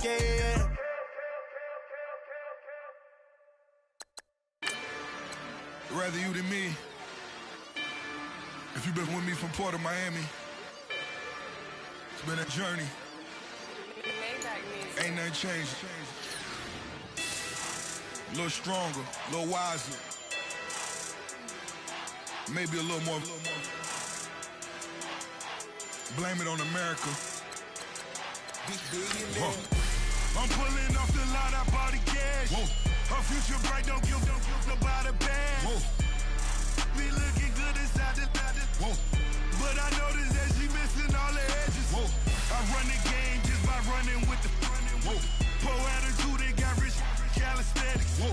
yeah. Rather you than me. If you've been with me from Port of Miami, it's been a journey. Ain't nothing changed. A little stronger, a little wiser. Maybe a little more. Blame it on America. I'm pulling off the line, I bought the cash. Whoa. Her future bright, don't give about a bag. Whoa. Be looking good inside the whoa. But I noticed that she missing all the edges. Whoa. I run the game just by running with the whoa. Pro attitude, they got rich calisthenics. Whoa.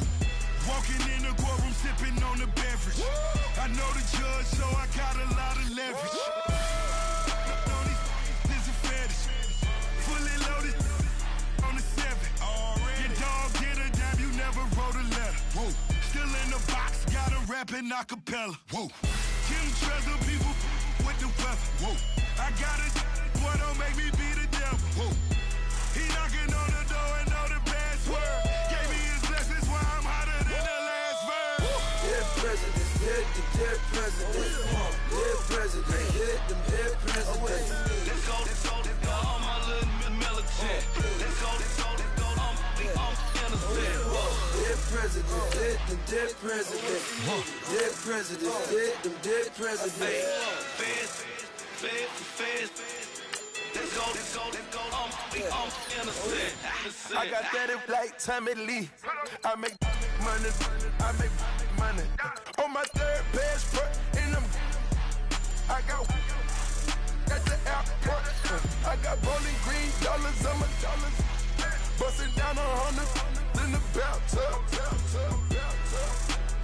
Walking in the courtroom, sipping on the beverage. Whoa. I know the judge, so I got a lot of leverage. This is a fetish. Fully loaded on the 7. Your dog get a dime, you never wrote a letter. Whoa. Still in the box, got him rapping a cappella. Whoa. Kim Treasure, people with the weapon. Whoa. I got it, boy, don't make me be the devil. Whoa. He knocking on the door and know the password. Gave me his blessings while I'm hotter than the last verse. Dead president, dead president. Dead president, dead president. Let's go, all my little militant. Let's go, I'm innocent. Dead president, dead president. Dead president, dead president. Feds. Let's go, I'm innocent. I got that if like Tommy Lee. I make money. On my third passport, and I got at the airport. I got rolling green dollars on my dollars. Busting down 100 in the bathtub.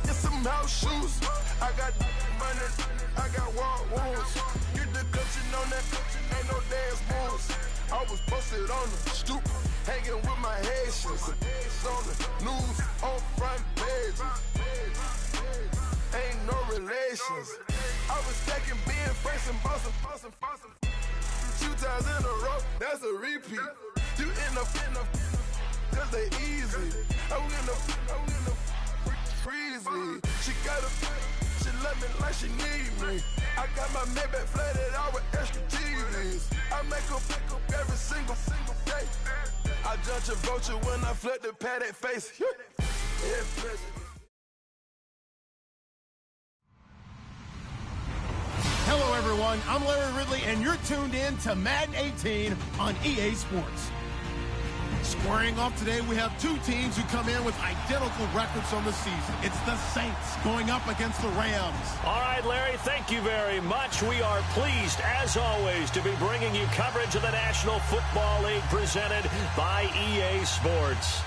Get some house shoes. I got money. I got war wounds. Get the clutching on that. Ain't no dance moves. I was posted on the stoop, hanging with my Haitians. On the news, on front pages. Ain't no relations. I was stacking being fresh and bustin'. 2 times in a row, that's a repeat. You end up, cause they easy. I'm gonna freeze me. She love me like she need me. I got my Maybach flooded out with extra TVs. I make her pick up every single day. I judge a vulture when I flood the padded face. Yeah, president. Hello, everyone. I'm Larry Ridley, and you're tuned in to Madden 18 on EA Sports. Squaring off today, we have 2 teams who come in with identical records on the season. It's the Saints going up against the Rams. All right, Larry, thank you very much. We are pleased, as always, to be bringing you coverage of the National Football League presented by EA Sports.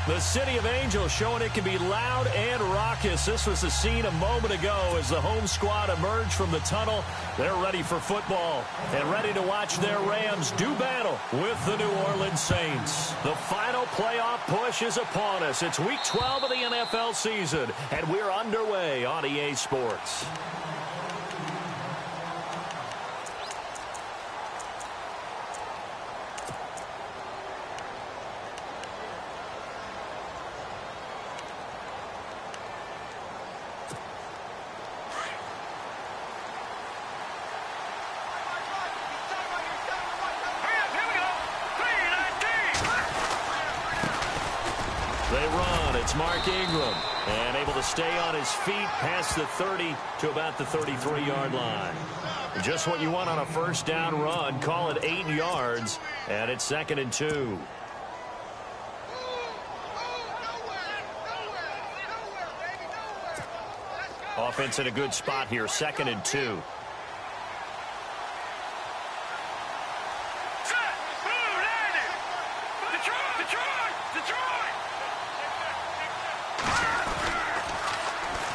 The City of Angels showing it can be loud and raucous. This was the scene a moment ago as the home squad emerged from the tunnel. They're ready for football and ready to watch their Rams do battle with the New Orleans Saints. The final playoff push is upon us. It's Week 12 of the NFL season, and we're underway on EA Sports. They run. It's Mark Ingram. And able to stay on his feet past the 30 to about the 33-yard line. Just what you want on a first down run. Call it 8 yards. And it's 2nd and 2. Offense in a good spot here. 2nd and 2.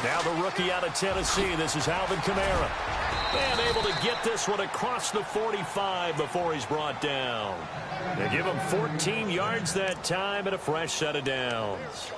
Now the rookie out of Tennessee. This is Alvin Kamara. And able to get this one across the 45 before he's brought down. They give him 14 yards that time and a fresh set of downs.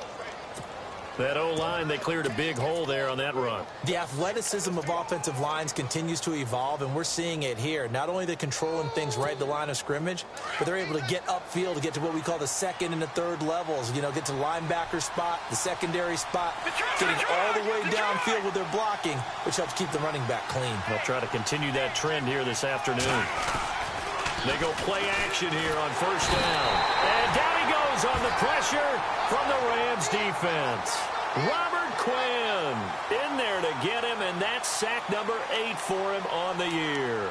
That O-line, they cleared a big hole there on that run. The athleticism of offensive lines continues to evolve, and we're seeing it here. Not only they're controlling things right at the line of scrimmage, but they're able to get upfield to get to what we call the second and the third levels. You know, get to the linebacker spot, the secondary spot, getting all the way downfield with their blocking, which helps keep the running back clean. They'll try to continue that trend here this afternoon. They go play action here on first down. And down he goes on the pressure from the Rams defense. Robert Quinn in there to get him, and that's sack number 8 for him on the year.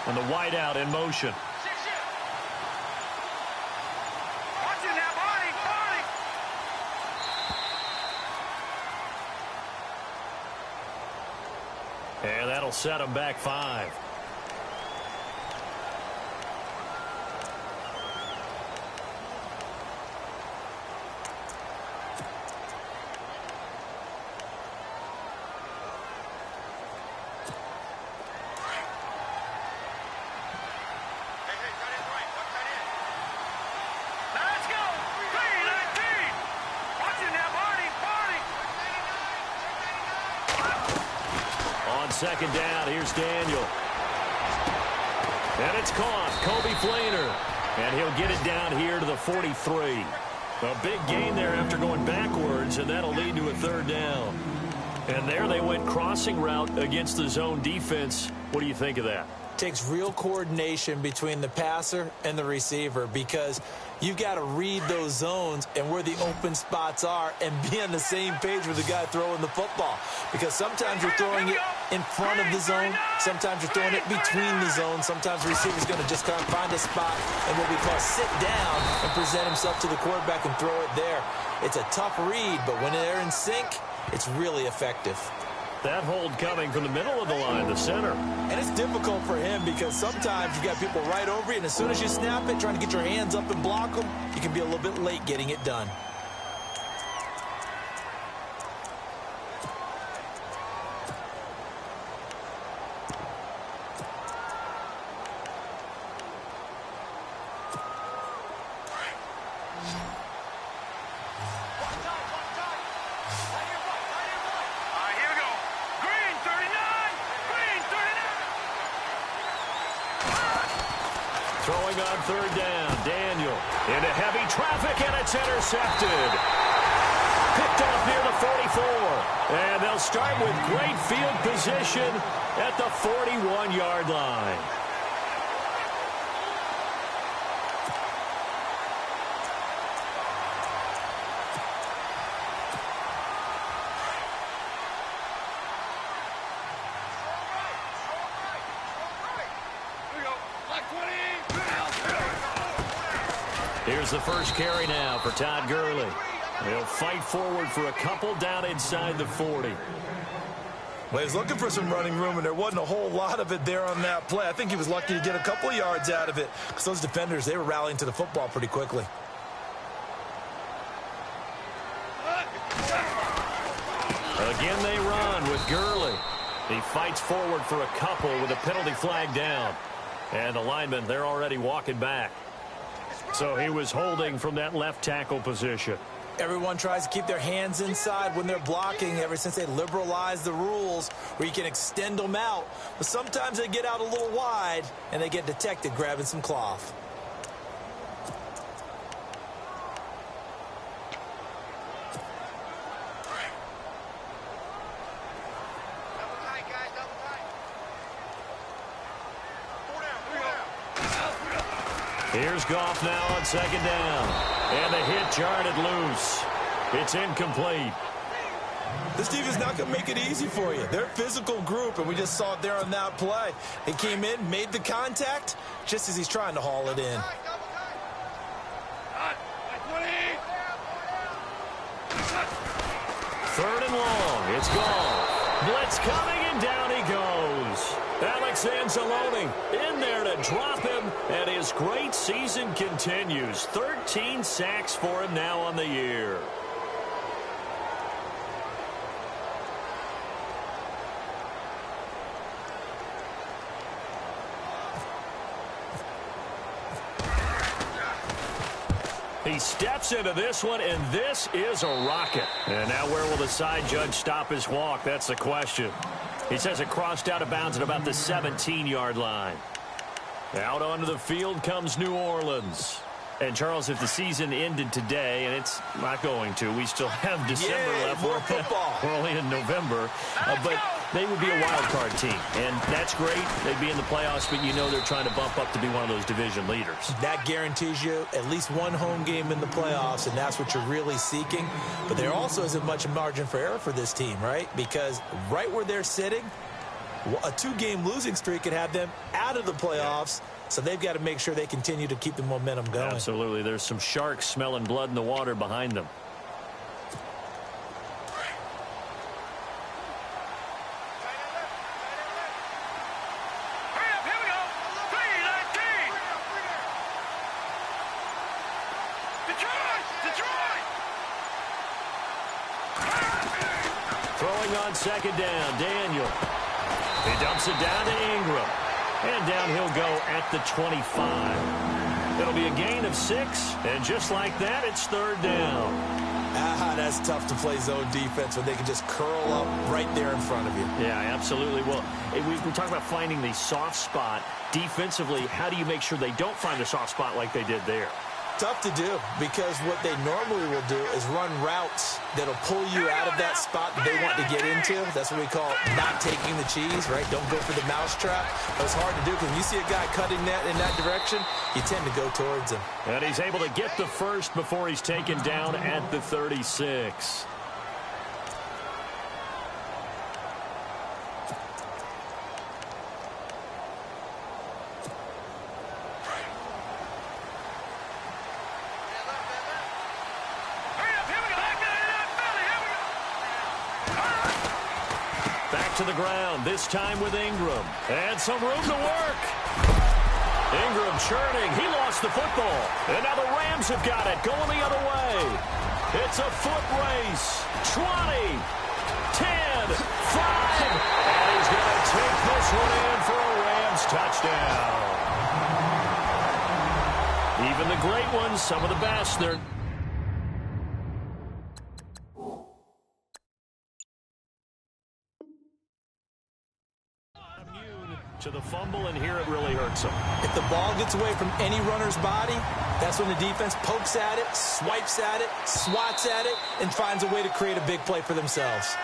And the wideout in motion. And that'll set him back 5. Second down, here's Daniel. And it's caught, Kobe Flainer. And he'll get it down here to the 43. A big gain there after going backwards, and that'll lead to a third down. And there they went crossing route against the zone defense. What do you think of that? Takes real coordination between the passer and the receiver, because you've got to read those zones and where the open spots are and be on the same page with the guy throwing the football. Because sometimes you're throwing it in front of the zone, sometimes you're throwing it between the zones, sometimes the receiver's going to just kind of find a spot and what we call sit down and present himself to the quarterback and throw it there. It's a tough read, but when they're in sync, it's really effective. That hold coming from the middle of the line, the center. And it's difficult for him because sometimes you got people right over you, and as soon as you snap it, trying to get your hands up and block them, you can be a little bit late getting it done. Throwing on third down, Daniel into heavy traffic, and it's intercepted. Picked off near the 44. And they'll start with great field position at the 41-yard line. Here's the first carry now for Todd Gurley. They'll fight forward for a couple down inside the 40. Well, he's looking for some running room, and there wasn't a whole lot of it there on that play. I think he was lucky to get a couple of yards out of it because those defenders, they were rallying to the football pretty quickly. Again they run with Gurley. He fights forward for a couple with a penalty flag down. And the linemen, they're already walking back. So he was holding from that left tackle position. Everyone tries to keep their hands inside when they're blocking ever since they liberalized the rules where you can extend them out. But sometimes they get out a little wide and they get detected grabbing some cloth. Here's Goff now on second down. And the hit jarred it loose. It's incomplete. This defense is not going to make it easy for you. They're a physical group, and we just saw it there on that play. He came in, made the contact, just as he's trying to haul it in. Third and long. It's gone. Blitz coming, and down he goes. Alex Anzalone in there to drop him, and his great season continues. 13 sacks for him now on the year. He steps into this one, and this is a rocket. And now where will the side judge stop his walk? That's the question. He says it crossed out of bounds at about the 17-yard line. Out onto the field comes New Orleans. And, Charles, if the season ended today, and it's not going to, we still have December left. More football. We're only in November. But they would be a wild card team. And that's great. They'd be in the playoffs, but you know they're trying to bump up to be one of those division leaders. That guarantees you at least one home game in the playoffs, and that's what you're really seeking. But there also isn't much margin for error for this team, right? Because right where they're sitting, a 2-game losing streak could have them out of the playoffs. So they've got to make sure they continue to keep the momentum going. Absolutely. There's some sharks smelling blood in the water behind them. Throwing on second down, Daniel. He dumps it down to Ingram. And down he'll go at the 25. It'll be a gain of 6, and just like that, it's third down. That's tough to play zone defense when they can just curl up right there in front of you. Yeah, absolutely. Well, we talk about finding the soft spot. Defensively, how do you make sure they don't find a soft spot like they did there? Tough to do, because what they normally will do is run routes that'll pull you out of that spot that they want to get into. That's what we call not taking the cheese, right? Don't go for the mousetrap. But it's hard to do because when you see a guy cutting that in that direction, you tend to go towards him. And he's able to get the first before he's taken down at the 36. To the ground, this time with Ingram. And some room to work. Ingram churning. He lost the football. And now the Rams have got it, going the other way. It's a foot race. 20, 10, 5. And he's going to take this one in for a Rams touchdown. Even the great ones, some of the best, they're... to the fumble, and here it really hurts him. If the ball gets away from any runner's body, that's when the defense pokes at it, swipes at it, swats at it, and finds a way to create a big play for themselves.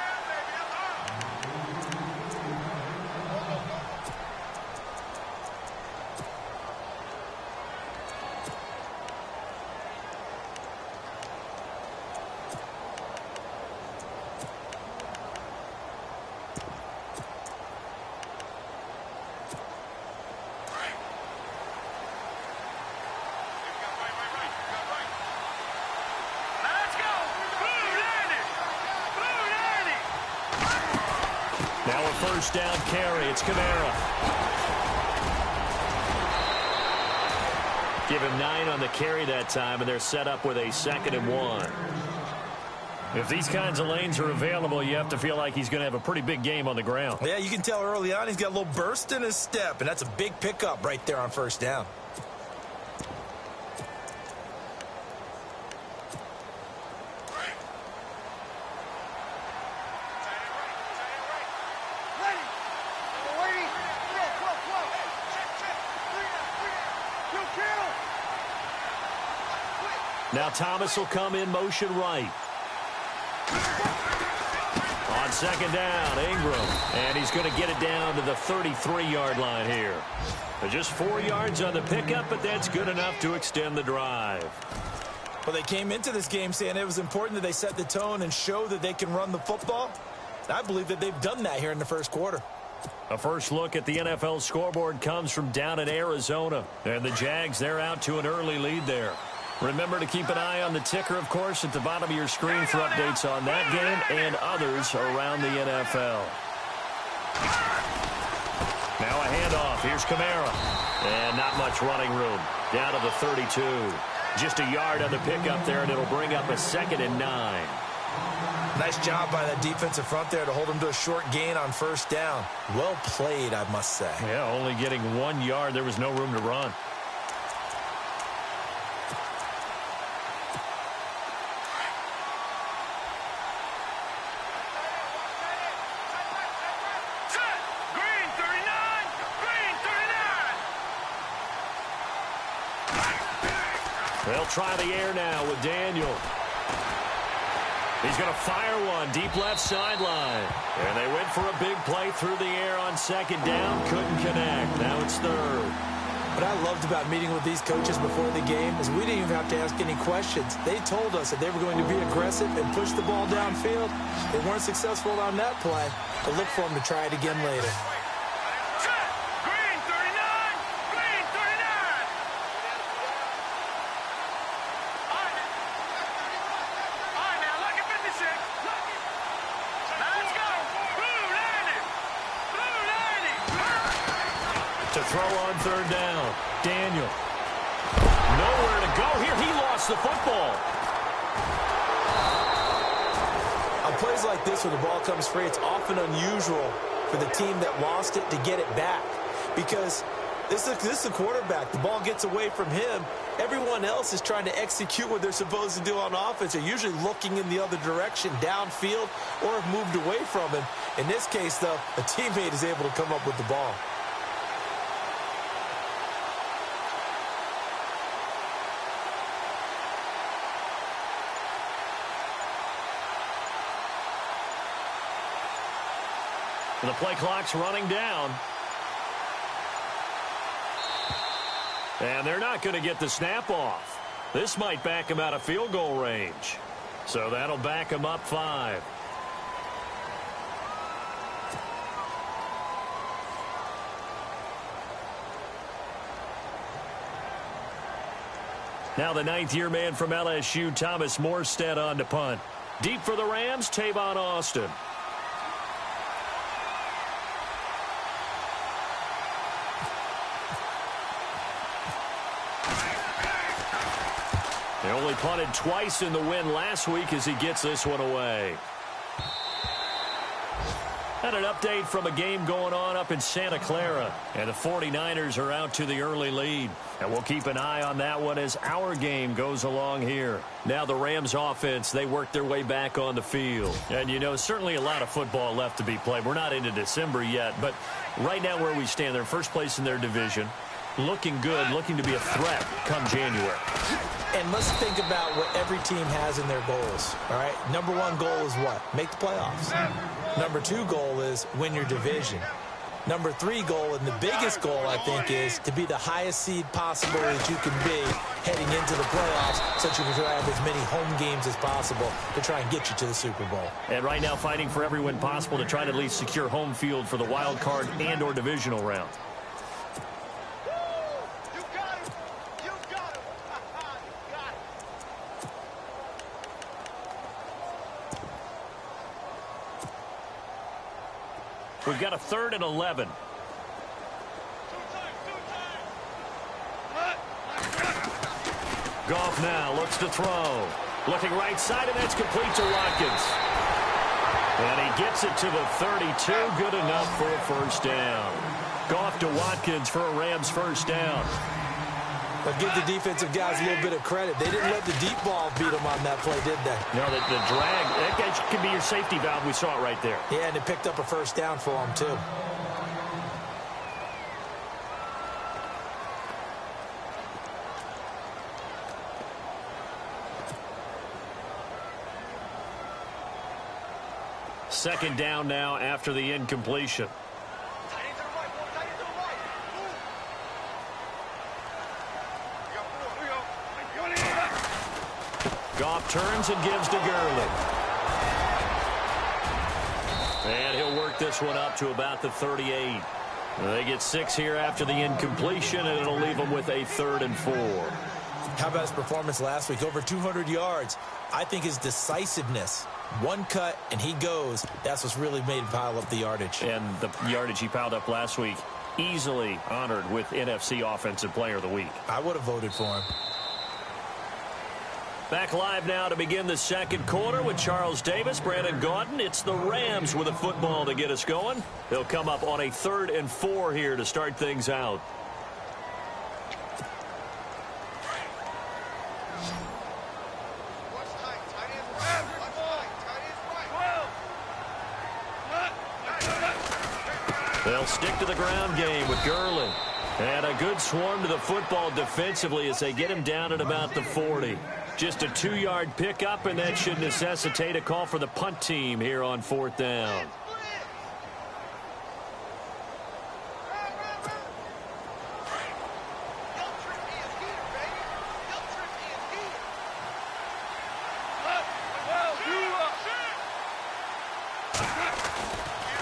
Now a first down carry. It's Kamara. Give him 9 on the carry that time, and they're set up with a 2nd and 1. If these kinds of lanes are available, you have to feel like he's going to have a pretty big game on the ground. Yeah, you can tell early on he's got a little burst in his step, and that's a big pickup right there on first down. Now Thomas will come in motion right. On second down, Ingram. And he's going to get it down to the 33-yard line here. Just 4 yards on the pickup, but that's good enough to extend the drive. Well, they came into this game saying it was important that they set the tone and show that they can run the football. I believe that they've done that here in the first quarter. A first look at the NFL scoreboard comes from down in Arizona. And the Jags, they're out to an early lead there. Remember to keep an eye on the ticker, of course, at the bottom of your screen for updates on that game and others around the NFL. Now a handoff. Here's Kamara. And not much running room. Down to the 32. Just a yard on the pickup there, and it'll bring up a 2nd and 9. Nice job by that defensive front there to hold him to a short gain on 1st down. Well played, I must say. Yeah, only getting 1 yard. There was no room to run. They'll try the air now with Daniel. He's going to fire one deep left sideline. And they went for a big play through the air on 2nd down. Couldn't connect. Now it's 3rd. What I loved about meeting with these coaches before the game is we didn't even have to ask any questions. They told us that they were going to be aggressive and push the ball downfield. They weren't successful on that play, but look for them to try it again later. To throw on 3rd down. Daniel. Nowhere to go here. He lost the football. On plays like this where the ball comes free, it's often unusual for the team that lost it to get it back. Because this is the quarterback. The ball gets away from him. Everyone else is trying to execute what they're supposed to do on offense. They're usually looking in the other direction, downfield, or have moved away from him. In this case, though, a teammate is able to come up with the ball. The play clock's running down. And they're not going to get the snap off. This might back him out of field goal range. So that'll back him up 5. Now the 9th-year man from LSU, Thomas Morstead, on to punt. Deep for the Rams, Tavon Austin. They only punted twice in the win last week as he gets this one away. And an update from a game going on up in Santa Clara. And the 49ers are out to the early lead. And we'll keep an eye on that one as our game goes along here. Now the Rams offense, they work their way back on the field. And, you know, certainly a lot of football left to be played. We're not into December yet. But right now where we stand, they're first place in their division. Looking good, looking to be a threat come January. And let's think about what every team has in their goals, all right? Number 1 goal is what? Make the playoffs. Number 2 goal is win your division. Number 3 goal, and the biggest goal, I think, is to be the highest seed possible that you can be heading into the playoffs so that you can have as many home games as possible to try and get you to the Super Bowl. And right now fighting for every win possible to try to at least secure home field for the wild card and or divisional round. We've got a 3rd and 11. Goff now looks to throw. Looking right side, and that's complete to Watkins. And he gets it to the 32. Good enough for a 1st down. Goff to Watkins for a Rams 1st down. But give the defensive guys a little bit of credit. They didn't let the deep ball beat them on that play, did they? No, the drag, that could be your safety valve. We saw it right there. Yeah, and it picked up a 1st down for them, too. Second down now after the incompletion. Goff turns and gives to Gurley. And he'll work this one up to about the 38. They get 6 here after the incompletion, and it'll leave them with a 3rd and 4. How about his performance last week? Over 200 yards. I think his decisiveness One cut, and he goes. That's what's really made him pile up the yardage. And the yardage he piled up last week, easily honored with NFC Offensive Player of the Week. I would have voted for him. Back live now to begin the second quarter with Charles Davis, Brandon Gaudin. It's the Rams with a football to get us going. They'll come up on a 3rd and 4 here to start things out. They'll stick to the ground game with Gurley. And a good swarm to the football defensively as they get him down at about the 40. Just a 2-yard pickup, and that should necessitate a call for the punt team here on 4th down.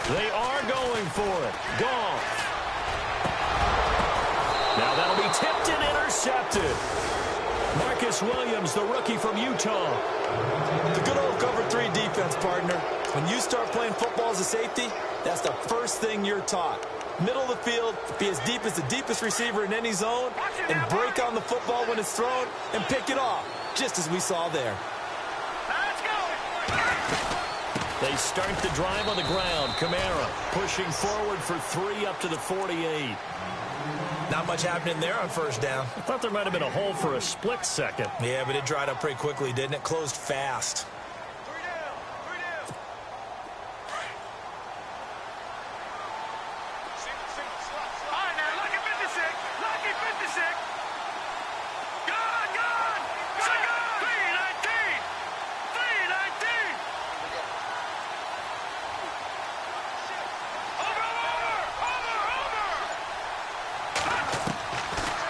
They are going for it. Goff. Now that'll be tipped and intercepted. Marcus Williams, the rookie from Utah. The good old cover 3 defense, partner. When you start playing football as a safety, that's the first thing you're taught. Middle of the field, be as deep as the deepest receiver in any zone, and break on the football when it's thrown and pick it off, just as we saw there. They start the drive on the ground. Kamara pushing forward for 3 up to the 48. Not much happening there on 1st down. I thought there might have been a hole for a split second. Yeah, but it dried up pretty quickly, didn't it? Closed fast.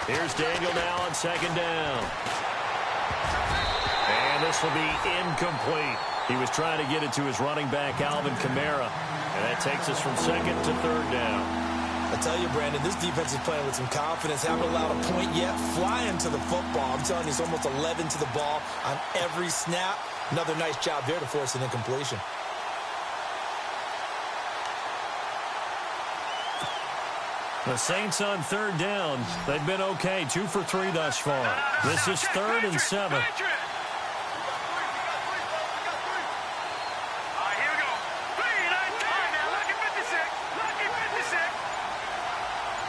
Here's Daniel now on 2nd down. And this will be incomplete. He was trying to get it to his running back, Alvin Kamara. And that takes us from 2nd to 3rd down. I tell you, Brandon, this defense is playing with some confidence. Haven't allowed a point yet. Flying to the football. I'm telling you, it's almost 11 to the ball on every snap. Another nice job there to force an incompletion. The Saints on 3rd down. They've been okay. 2 for 3 thus far. This is 3rd and 7.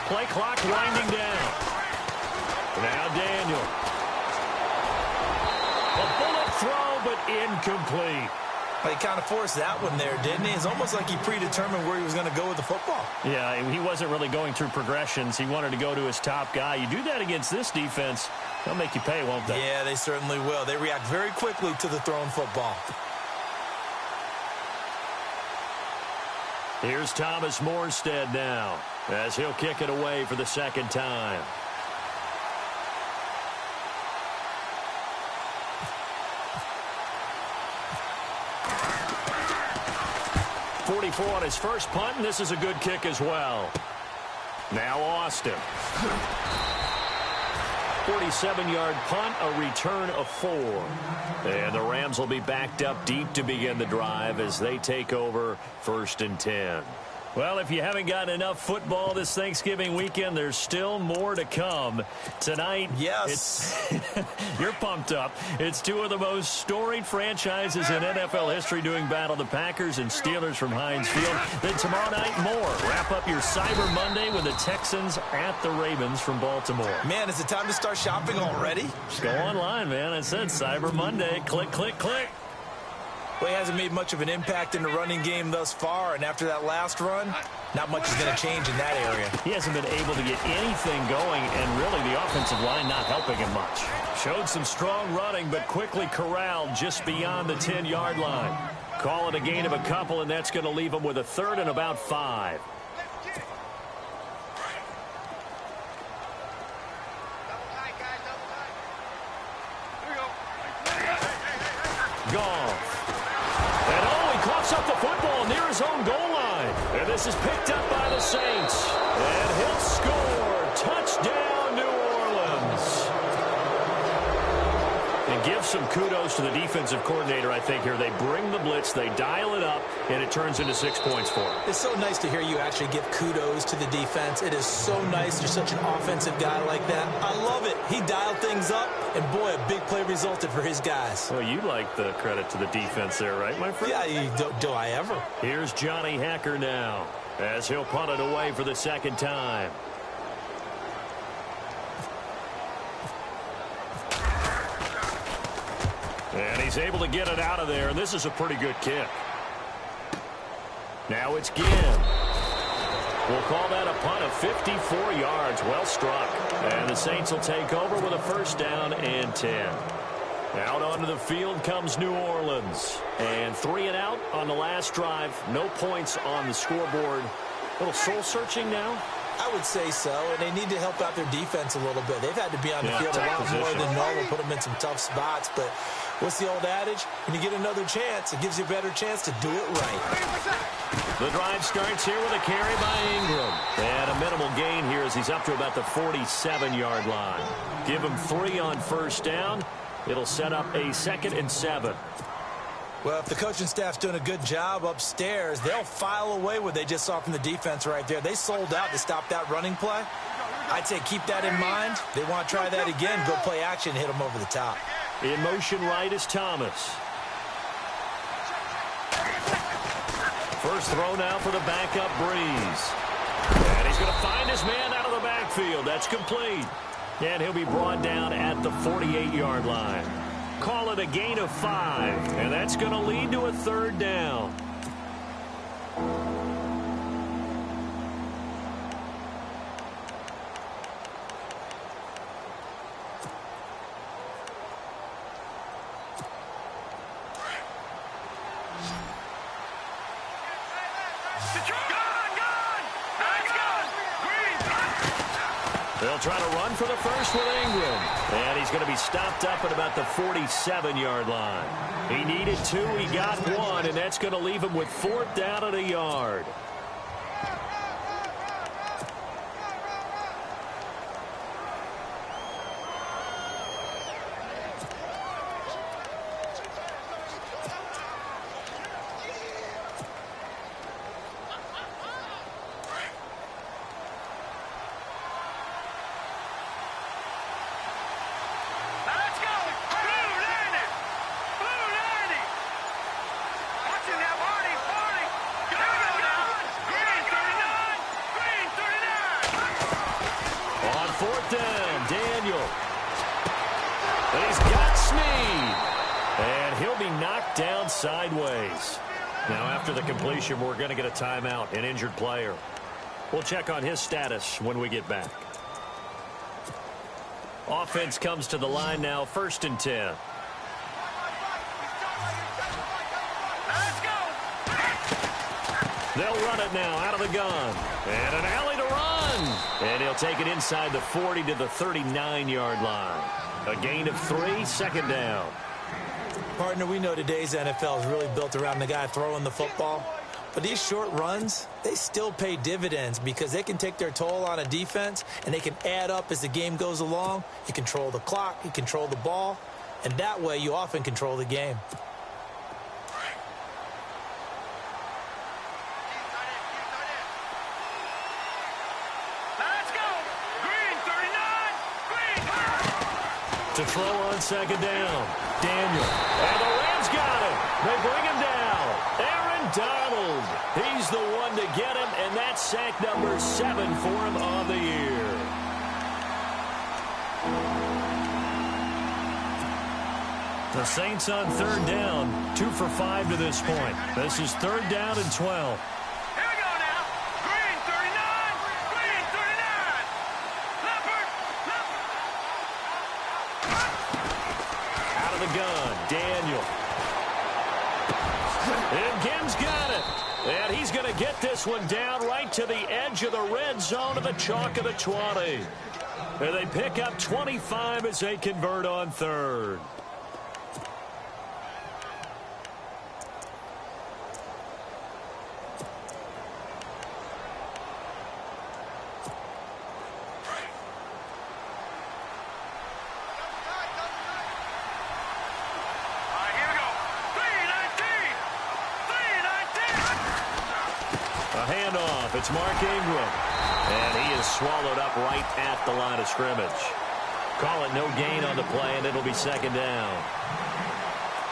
Play clock winding down. Now Daniel. A bullet throw, but incomplete. He kind of forced that one there, didn't he? It's almost like he predetermined where he was going to go with the football. Yeah, he wasn't really going through progressions. He wanted to go to his top guy. You do that against this defense, they'll make you pay, won't they? Yeah, they certainly will. They react very quickly to the thrown football. Here's Thomas Morstead now, as he'll kick it away for the 2nd time. 44 on his first punt, and this is a good kick as well. Now Austin. 47-yard punt, a return of 4. And the Rams will be backed up deep to begin the drive as they take over 1st and 10. Well, if you haven't gotten enough football this Thanksgiving weekend, there's still more to come. Tonight, yes, you're pumped up. It's 2 of the most storied franchises in NFL history doing battle, the Packers and Steelers from Heinz Field. Then tomorrow night, more. Wrap up your Cyber Monday with the Texans at the Ravens from Baltimore. Man, is it time to start shopping already? Just go online, man. I said Cyber Monday. Click, click, click. Well, he hasn't made much of an impact in the running game thus far, and after that last run, not much is going to change in that area. He hasn't been able to get anything going, and really the offensive line not helping him much. Showed some strong running, but quickly corralled just beyond the 10-yard line. Call it a gain of a couple, and that's going to leave him with a 3rd and about 5. Goff. And he coughs up the football near his own goal line. And this is picked up by the Saints. And he'll score. Touchdown, New Orleans. And give some kudos to the defensive coordinator, I think, here. They bring the blitz, they dial it up, and it turns into 6 points for them. It's so nice to hear you actually give kudos to the defense. It is so nice. You're such an offensive guy like that. I love it. He dialed things up, and boy, a big play resulted for his guys. Well, you like the credit to the defense there, right, my friend? Yeah, do I ever? Here's Johnny Hacker now, as he'll punt it away for the second time. And he's able to get it out of there, and this is a pretty good kick. Now it's Ginn. We'll call that a punt of 54 yards. Well struck. And the Saints will take over with a first down and 10. Out onto the field comes New Orleans. And 3 and out on the last drive. No points on the scoreboard. A little soul-searching now? I would say so, and they need to help out their defense a little bit. They've had to be on the field a lot more than normal, put them in some tough spots. But what's the old adage? When you get another chance, it gives you a better chance to do it right. The drive starts here with a carry by Ingram. And a minimal gain here as he's up to about the 47-yard line. Give him 3 on first down. It'll set up a 2nd and 7. Well, if the coaching staff's doing a good job upstairs, they'll file away what they just saw from the defense right there. They sold out to stop that running play. I'd say keep that in mind. They want to try that again, go play action, hit them over the top. In motion right is Thomas. First throw now for the backup Breeze. And he's going to find his man out of the backfield. That's complete. And he'll be brought down at the 48-yard line. Call it a gain of 5, and that's going to lead to a 3rd down. They'll try to run for the first with Ingram. And he's going to be stopped up at about the 47-yard line. He needed 2, he got 1, and that's going to leave him with 4th down at a yard. Down, Daniel. And he's got Snead. And he'll be knocked down sideways. Now, after the completion, we're going to get a timeout, an injured player. We'll check on his status when we get back. Offense comes to the line now, 1st and 10. They'll run it now out of the gun. And an alley to run. And he'll take it inside the 40 to the 39-yard line. A gain of 3, 2nd down. Partner, we know today's NFL is really built around the guy throwing the football. But these short runs, they still pay dividends because they can take their toll on a defense and they can add up as the game goes along. You control the clock, you control the ball, and that way you often control the game. To throw on 2nd down. Daniel. And the Rams got him. They bring him down. Aaron Donald. He's the one to get him, and that's sack number 7 for him on the year. The Saints on 3rd down. 2 for 5 to this point. This is 3rd down and 12. Gun, Daniel. And Ginn's got it. And he's going to get this one down right to the edge of the red zone of the chalk of the 20. And they pick up 25 as they convert on 3rd. A handoff. It's Mark Ingram. And he is swallowed up right at the line of scrimmage. Call it no gain on the play, and it'll be second down.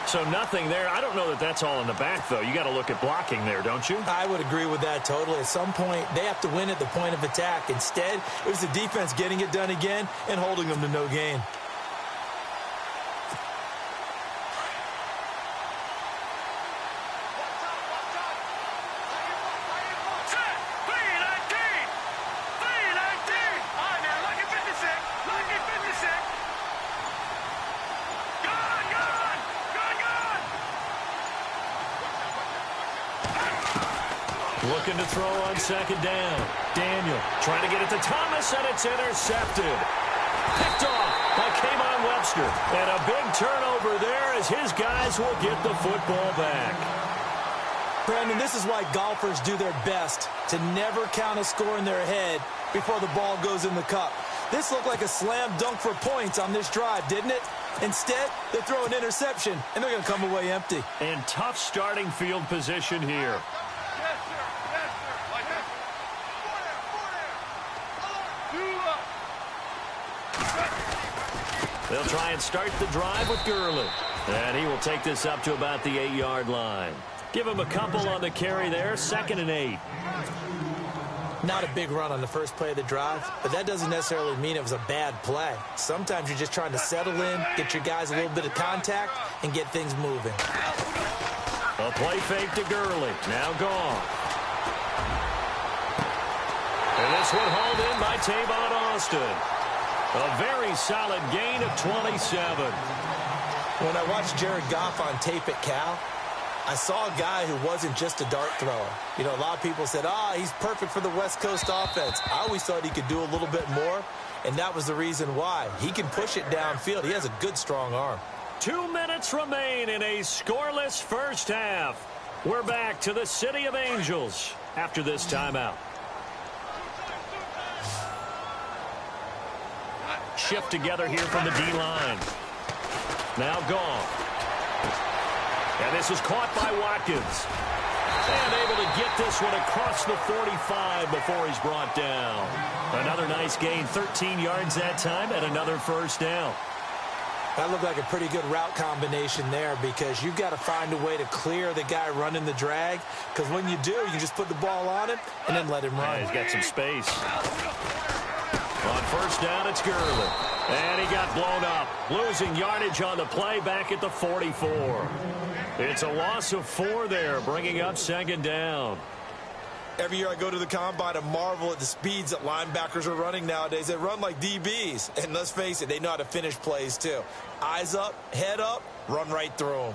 So nothing there. I don't know that that's all in the back, though. You got to look at blocking there, don't you? I would agree with that totally. At some point, they have to win at the point of attack. Instead, it was the defense getting it done again and holding them to no gain. Looking to throw on second down. Daniel trying to get it to Thomas, and it's intercepted. Picked off by K'Von Webster. And a big turnover there as his guys will get the football back. Brandon, this is why golfers do their best to never count a score in their head before the ball goes in the cup. This looked like a slam dunk for points on this drive, didn't it? Instead, they throw an interception, and they're going to come away empty. And tough starting field position here. They'll try and start the drive with Gurley. And he will take this up to about the 8-yard line. Give him a couple on the carry there. 2nd and 8. Not a big run on the first play of the drive, but that doesn't necessarily mean it was a bad play. Sometimes you're just trying to settle in, get your guys a little bit of contact, and get things moving. A play fake to Gurley. Now gone. And this one hauled in by Tavon Austin. A very solid gain of 27. When I watched Jared Goff on tape at Cal, I saw a guy who wasn't just a dart thrower. You know, a lot of people said, he's perfect for the West Coast offense. I always thought he could do a little bit more, and that was the reason why. He can push it downfield. He has a good, strong arm. 2 minutes remain in a scoreless first half. We're back to the City of Angels after this timeout. Shift together here from the D-line. Now gone. And this is caught by Watkins. And able to get this one across the 45 before he's brought down. Another nice gain, 13 yards that time, and another first down. That looked like a pretty good route combination there because you've got to find a way to clear the guy running the drag. Because when you do, you just put the ball on him and then let him run. Yeah, he's got some space. On first down, it's Gurley. And he got blown up. Losing yardage on the play back at the 44. It's a loss of 4 there, bringing up second down. Every year I go to the combine and marvel at the speeds that linebackers are running nowadays. They run like DBs. And let's face it, they know how to finish plays too. Eyes up, head up, run right through them.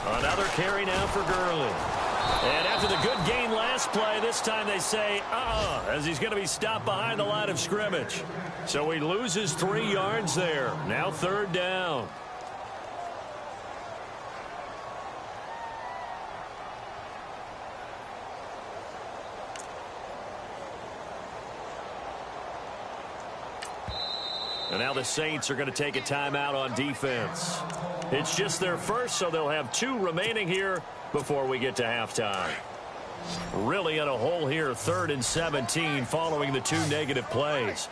Another carry now for Gurley. And after the good gain last play, this time they say, as he's going to be stopped behind the line of scrimmage. So he loses 3 yards there. Now third down. And now the Saints are going to take a timeout on defense. It's just their first, so they'll have 2 remaining here before we get to halftime. Really in a hole here, 3rd and 17 following the 2 negative plays.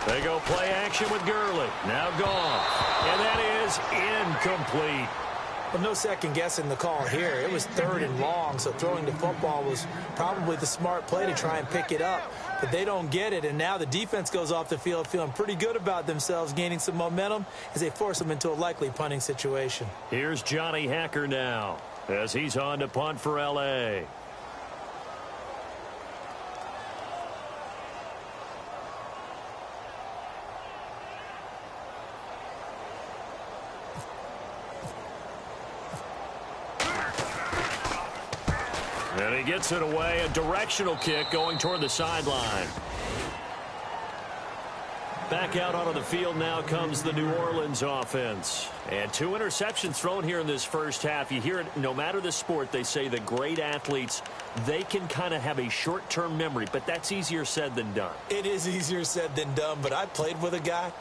They go play action with Gurley. Now gone. And that is incomplete. Well, no second guessing the call here. It was 3rd and long, so throwing the football was probably the smart play to try and pick it up. But they don't get it, and now the defense goes off the field feeling pretty good about themselves, gaining some momentum as they force them into a likely punting situation. Here's Johnny Hacker now as he's on to punt for L.A. And he gets it away, a directional kick going toward the sideline. Back out onto the field now comes the New Orleans offense. And 2 interceptions thrown here in this first half. You hear it, no matter the sport, they say the great athletes, they can kind of have a short-term memory, but that's easier said than done. It is easier said than done, but I played with a guy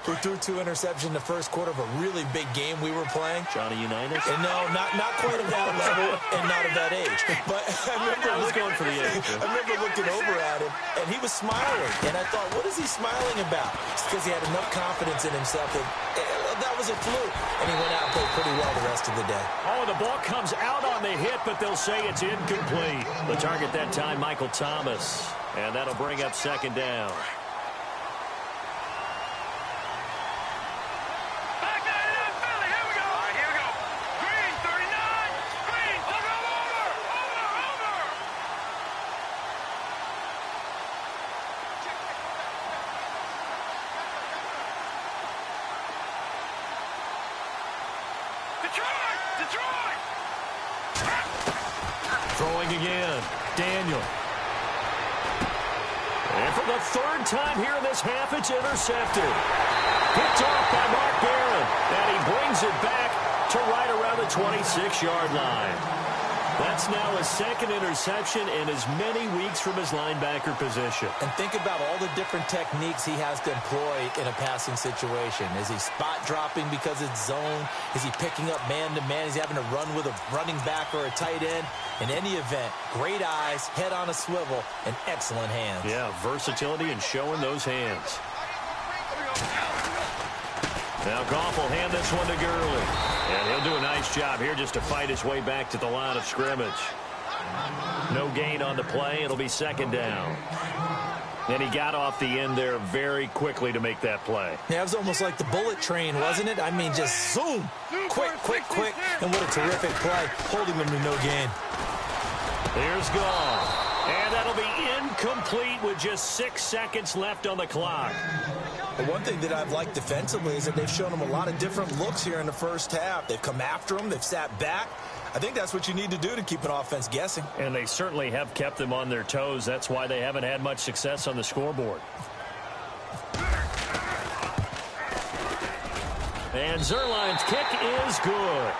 who threw 2 interceptions in the first quarter of a really big game we were playing. Johnny Unitas? And no, not quite at that level and not at that age. But I was going for the age. I remember looking over at him, and he was smiling. And I thought, what is he smiling about? It's because he had enough confidence in himself that was a fluke. And he went out and played pretty well the rest of the day. Oh, the ball comes out on the hit, but they'll say it's incomplete. The target that time, Michael Thomas. And that'll bring up second down. Throwing again, Daniel. And for the 3rd time here in this half, it's intercepted. Picked off by Mark Barron, and he brings it back to right around the 26-yard line. That's now his 2nd interception in as many weeks from his linebacker position. And think about all the different techniques he has to employ in a passing situation. Is he spot dropping because it's zone? Is he picking up man-to-man? Is he having to run with a running back or a tight end? In any event, great eyes, head on a swivel, and excellent hands. Yeah, versatility and showing those hands. Now Goff will hand this one to Gurley. And he'll do a nice job here just to fight his way back to the line of scrimmage. No gain on the play. It'll be second down. And he got off the end there very quickly to make that play. Yeah, it was almost like the bullet train, wasn't it? I mean, just zoom. Quick, quick, quick. And what a terrific play, holding them to no gain. Here's Goff. And that'll be incomplete with just 6 seconds left on the clock. The one thing that I've liked defensively is that they've shown him a lot of different looks here in the first half. They've come after him. They've sat back. I think that's what you need to do to keep an offense guessing. And they certainly have kept them on their toes. That's why they haven't had much success on the scoreboard. And Zerline's kick is good.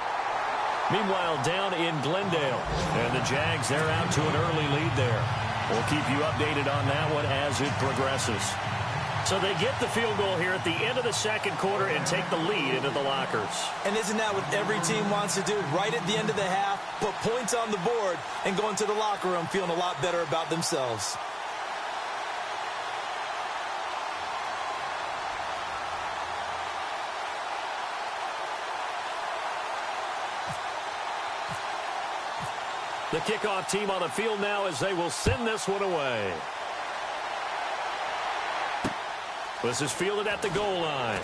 Meanwhile, down in Glendale. And the Jags, they're out to an early lead there. We'll keep you updated on that one as it progresses. So they get the field goal here at the end of the second quarter and take the lead into the lockers. And isn't that what every team wants to do? Right at the end of the half, put points on the board and go into the locker room feeling a lot better about themselves. The kickoff team on the field now as they will send this one away. This is fielded at the goal line.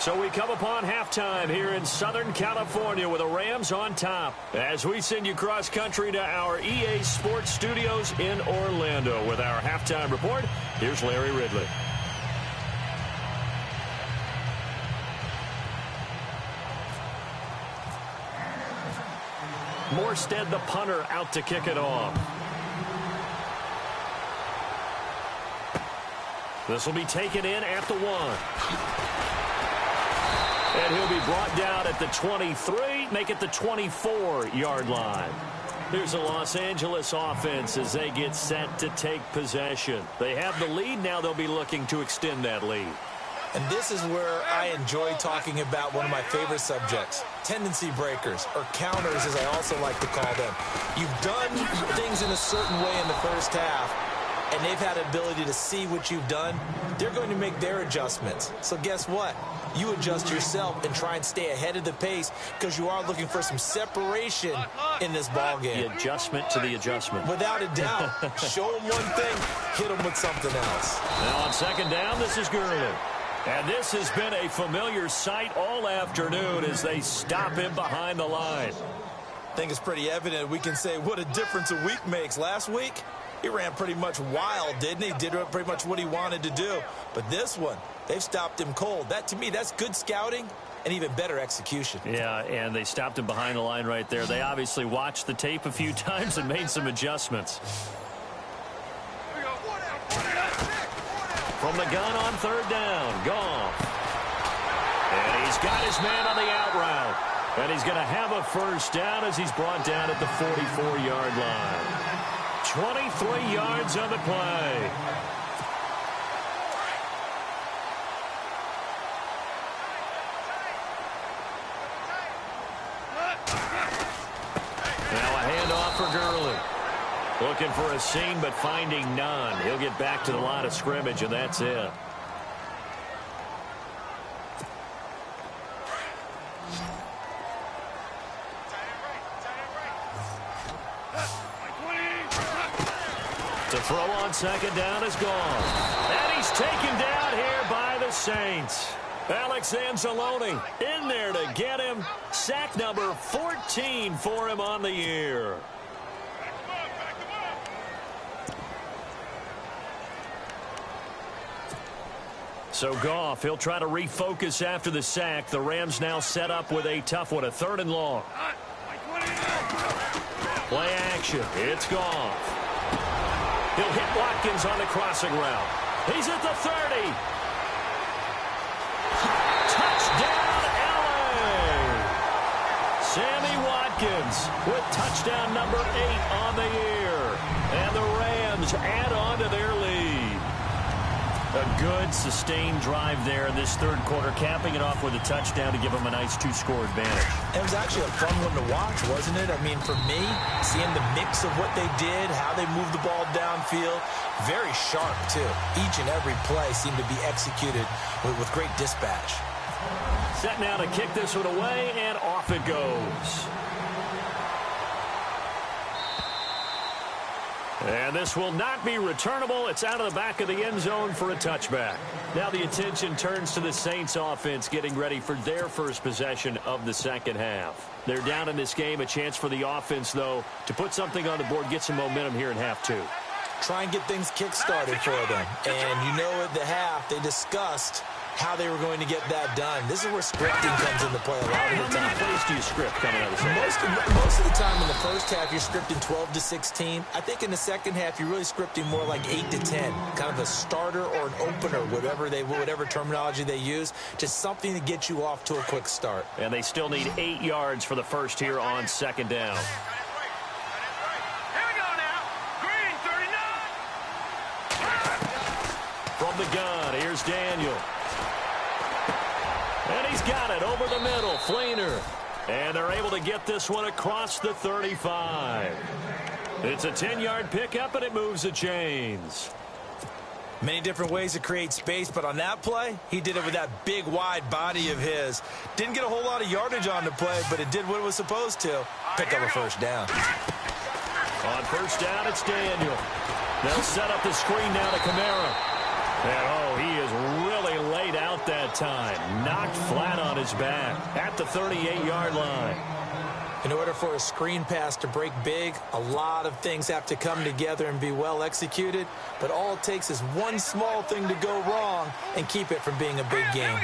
So we come upon halftime here in Southern California with the Rams on top. As we send you cross country to our EA Sports Studios in Orlando with our halftime report, here's Larry Ridley. Morstead, the punter, out to kick it off. This will be taken in at the 1. And he'll be brought down at the 23, make it the 24-yard line. Here's the Los Angeles offense as they get set to take possession. They have the lead. Now they'll be looking to extend that lead. And this is where I enjoy talking about one of my favorite subjects, tendency breakers, or counters as I also like to call them. You've done things in a certain way in the first half, and they've had an ability to see what you've done. They're going to make their adjustments. So guess what? You adjust yourself and try and stay ahead of the pace because you are looking for some separation in this ball game. The adjustment to the adjustment. Without a doubt. Show them one thing, hit them with something else. Now on second down, this is Gurley. And this has been a familiar sight all afternoon as they stop him behind the line. I think it's pretty evident. We can say what a difference a week makes. Last week, he ran pretty much wild, didn't he? Did pretty much what he wanted to do. But this one, they've stopped him cold. That, to me, that's good scouting and even better execution. Yeah, and they stopped him behind the line right there. They obviously watched the tape a few times and made some adjustments. From the gun on third down, Goff. And he's got his man on the out route. And he's going to have a first down as he's brought down at the 44-yard line. 23 yards on the play. Now a handoff for Gurley. Looking for a seam, but finding none. He'll get back to the line of scrimmage, and that's it. To throw on second down is gone. And he's taken down here by the Saints. Alex Anzalone in there to get him. Sack number 14 for him on the year. So Goff, he'll try to refocus after the sack. The Rams now set up with a tough one, a 3rd and long. Play action. It's Goff. He'll hit Watkins on the crossing route. He's at the 30. Touchdown, LA! Sammy Watkins with touchdown number 8 on the year. And the Rams add on to their lead. A good, sustained drive there in this 3rd quarter, capping it off with a touchdown to give them a nice 2-score advantage. It was actually a fun one to watch, wasn't it? I mean, for me, seeing the mix of what they did, how they moved the ball downfield, very sharp, too. Each and every play seemed to be executed with great dispatch. Set now to kick this one away, and off it goes. And this will not be returnable. It's out of the back of the end zone for a touchback. Now the attention turns to the Saints offense getting ready for their first possession of the second half. They're down in this game. A chance for the offense, though, to put something on the board, get some momentum here in half 2. Try and get things kick-started for them. And you know at the half, they discussed how they were going to get that done. This is where scripting comes into play a lot of the time. How many plays do you script coming out of the second? Most of the time in the first half, you're scripting 12 to 16. I think in the second half, you're really scripting more like 8 to 10. Kind of a starter or an opener, whatever terminology they use. Just something to get you off to a quick start. And they still need 8 yards for the first here on second down. From the gun, here's Daniel. And he's got it over the middle, Fleener. And they're able to get this one across the 35. It's a 10-yard pickup, and it moves the chains. Many different ways to create space, but on that play, he did it with that big, wide body of his. Didn't get a whole lot of yardage on the play, but it did what it was supposed to. Pick up a first down. On first down, it's Daniel. They'll set up the screen now to Kamara. And, he is really laid out that time. Knocked flat on his back at the 38-yard line. In order for a screen pass to break big, a lot of things have to come together and be well executed. But all it takes is one small thing to go wrong and keep it from being a big game.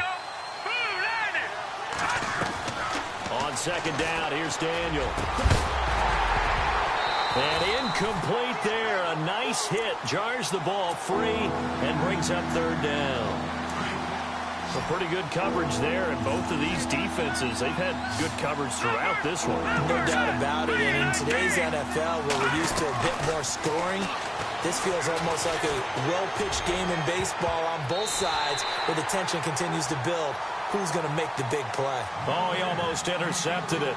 On second down, here's Daniel. And incomplete there. A nice hit. Jars the ball free and brings up third down. Some pretty good coverage there, and both of these defenses, they've had good coverage throughout this one. No doubt about it. And in today's NFL, where we're used to a bit more scoring, this feels almost like a well-pitched game in baseball on both sides, where the tension continues to build. Who's going to make the big play? Oh, he almost intercepted it.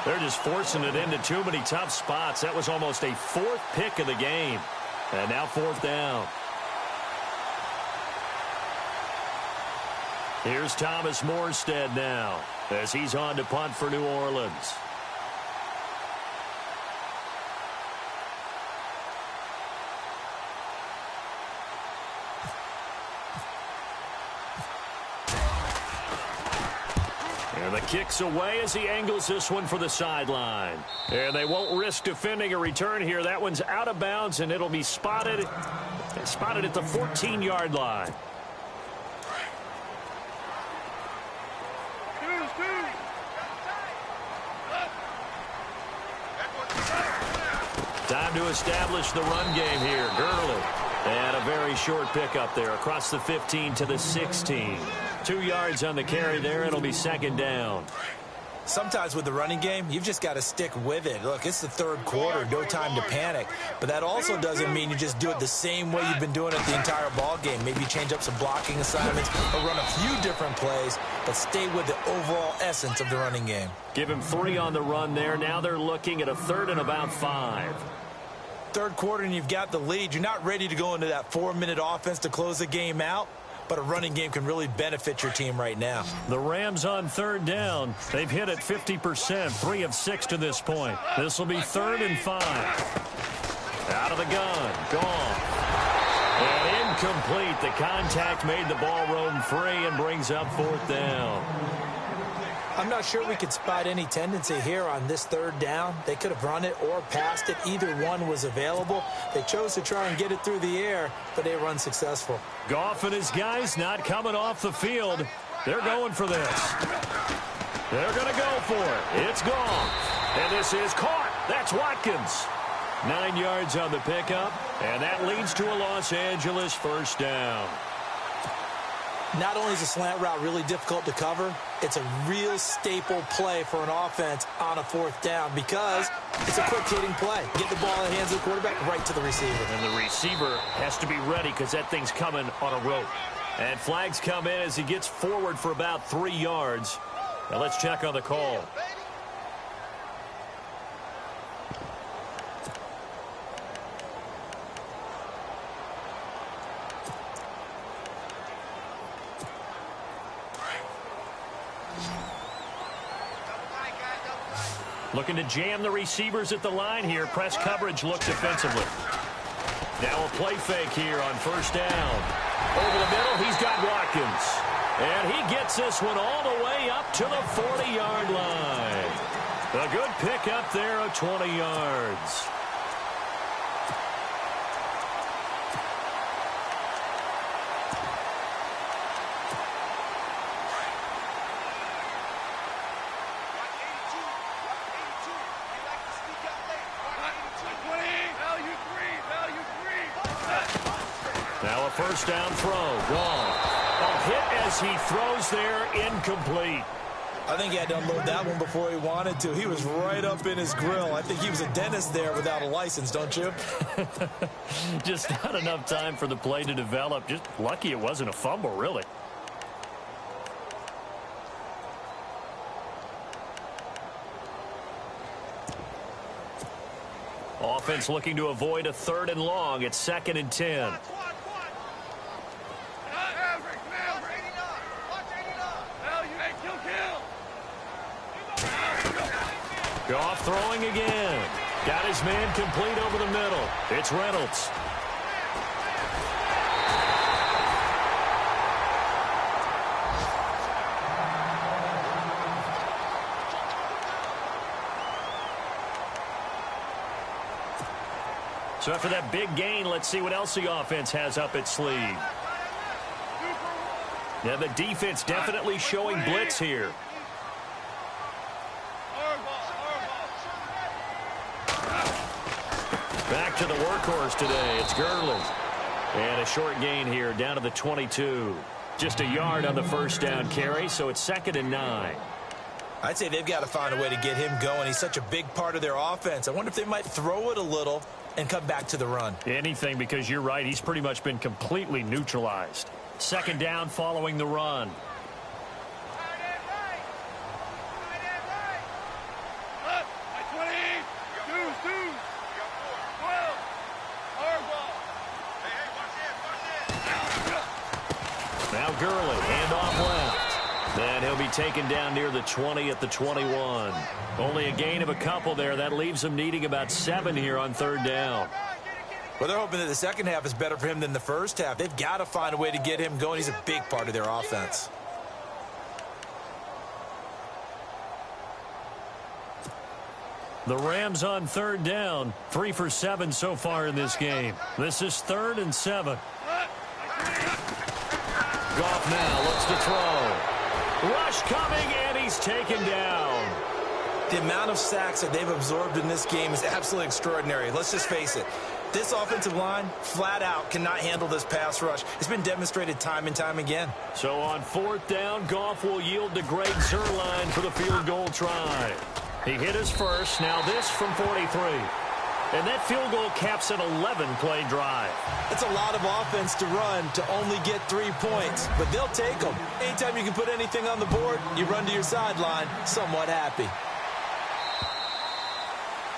They're just forcing it into too many tough spots. That was almost a 4th pick of the game. And now 4th down. Here's Thomas Morstead now as he's on to punt for New Orleans. And the kick's away as he angles this one for the sideline. And they won't risk defending a return here. That one's out of bounds, and it'll be spotted at the 14-yard line. Time to establish the run game here. Gurley And a very short pickup there across the 15 to the 16. 2 yards on the carry there. It'll be second down. Sometimes with the running game, you've just got to stick with it. Look, it's the third quarter, no time to panic. But that also doesn't mean you just do it the same way you've been doing it the entire ball game. Maybe change up some blocking assignments or run a few different plays, but stay with the overall essence of the running game. Give him 3 on the run there. Now they're looking at a 3rd and about 5. Third quarter and you've got the lead. You're not ready to go into that 4-minute offense to close the game out, but a running game can really benefit your team right now. The Rams on 3rd down. They've hit it 50%, 3 of 6 to this point. This will be 3rd and 5. Out of the gun, gone. And incomplete. The contact made the ball roam free and brings up 4th down. I'm not sure we could spot any tendency here on this 3rd down. They could have run it or passed it. Either one was available. They chose to try and get it through the air, but they were unsuccessful. Goff and his guys not coming off the field. They're going for this. They're going to go for it. It's gone. And this is caught. That's Watkins. 9 yards on the pickup, and that leads to a Los Angeles 1st down. Not only is a slant route really difficult to cover, it's a real staple play for an offense on a 4th down because it's a quick-hitting play. Get the ball in the hands of the quarterback right to the receiver. And the receiver has to be ready because that thing's coming on a rope. And flags come in as he gets forward for about 3 yards. Now let's check on the call. Looking to jam the receivers at the line here. Press coverage look defensively. Now a play fake here on 1st down. Over the middle, he's got Watkins. And he gets this one all the way up to the 40-yard line. A good pick up there of 20 yards. Now a 1st down throw. Gone. A hit as he throws there, incomplete. I think he had to unload that one before he wanted to. He was right up in his grill. I think he was a dentist there without a license, don't you? Just not enough time for the play to develop. Just lucky it wasn't a fumble, really. Offense looking to avoid a 3rd and long. It's 2nd and 10. Goff throwing again. Got his man complete over the middle. It's Reynolds. So after that big gain, let's see what else the offense has up its sleeve. Yeah, the defense definitely showing blitz here. Back to the workhorse today. It's Gurley. And a short gain here down to the 22. Just a yard on the 1st down carry, so it's 2nd and 9. I'd say they've got to find a way to get him going. He's such a big part of their offense. I wonder if they might throw it a little and come back to the run. Anything, because you're right. He's pretty much been completely neutralized. 2nd down following the run. Now Gurley, handoff left. And he'll be taken down near the 20 at the 21. Only a gain of a couple there. That leaves him needing about 7 here on 3rd down. Well, they're hoping that the second half is better for him than the first half. They've got to find a way to get him going. He's a big part of their offense. The Rams on 3rd down. 3 for 7 so far in this game. This is 3rd and 7. Goff now looks to throw. Rush coming, and he's taken down. The amount of sacks that they've absorbed in this game is absolutely extraordinary. Let's just face it. This offensive line, flat out, cannot handle this pass rush. It's been demonstrated time and time again. So on 4th down, Goff will yield to Greg Zuerlein for the field goal try. He hit his first. Now this from 43. And that field goal caps an 11-play drive. It's a lot of offense to run to only get 3 points, but they'll take them. Anytime you can put anything on the board, you run to your sideline somewhat happy.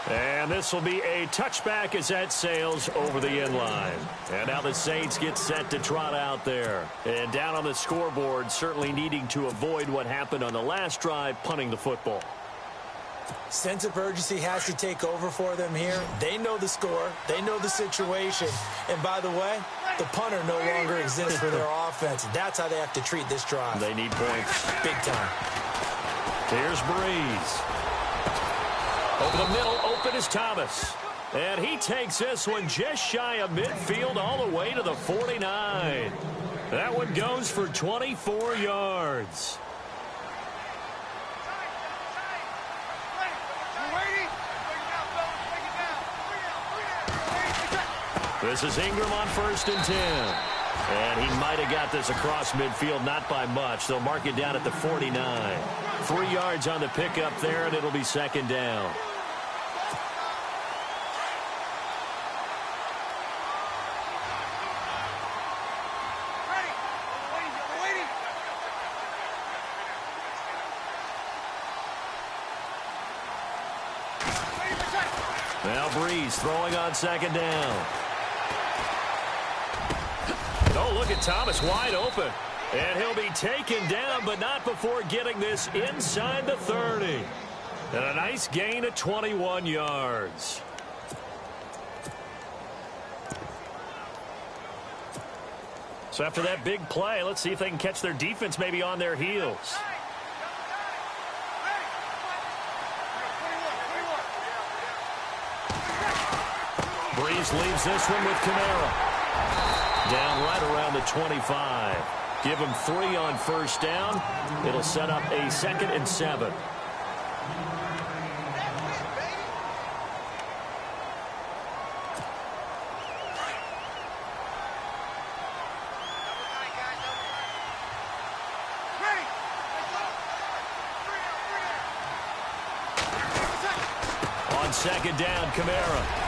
And this will be a touchback as that sails over the end line. And now the Saints get set to trot out there. And down on the scoreboard, certainly needing to avoid what happened on the last drive, punting the football. Sense of urgency has to take over for them here. They know the score. They know the situation. And by the way, the punter no longer exists for their offense. That's how they have to treat this drive. They need points. Big time. Here's Breeze. Over the middle, open is Thomas. And he takes this one just shy of midfield all the way to the 49. That one goes for 24 yards. This is Ingram on 1st and 10. And he might have got this across midfield, not by much. They'll mark it down at the 49. 3 yards on the pickup there, and it'll be 2nd down. Now Breeze throwing on 2nd down. Oh, look at Thomas wide open. And he'll be taken down, but not before getting this inside the 30. And a nice gain of 21 yards. So after that big play, let's see if they can catch their defense maybe on their heels. Breeze leaves this one with Kamara. Down right around the 25. Give him 3 on 1st down. It'll set up a 2nd and 7. On 2nd down, Kamara.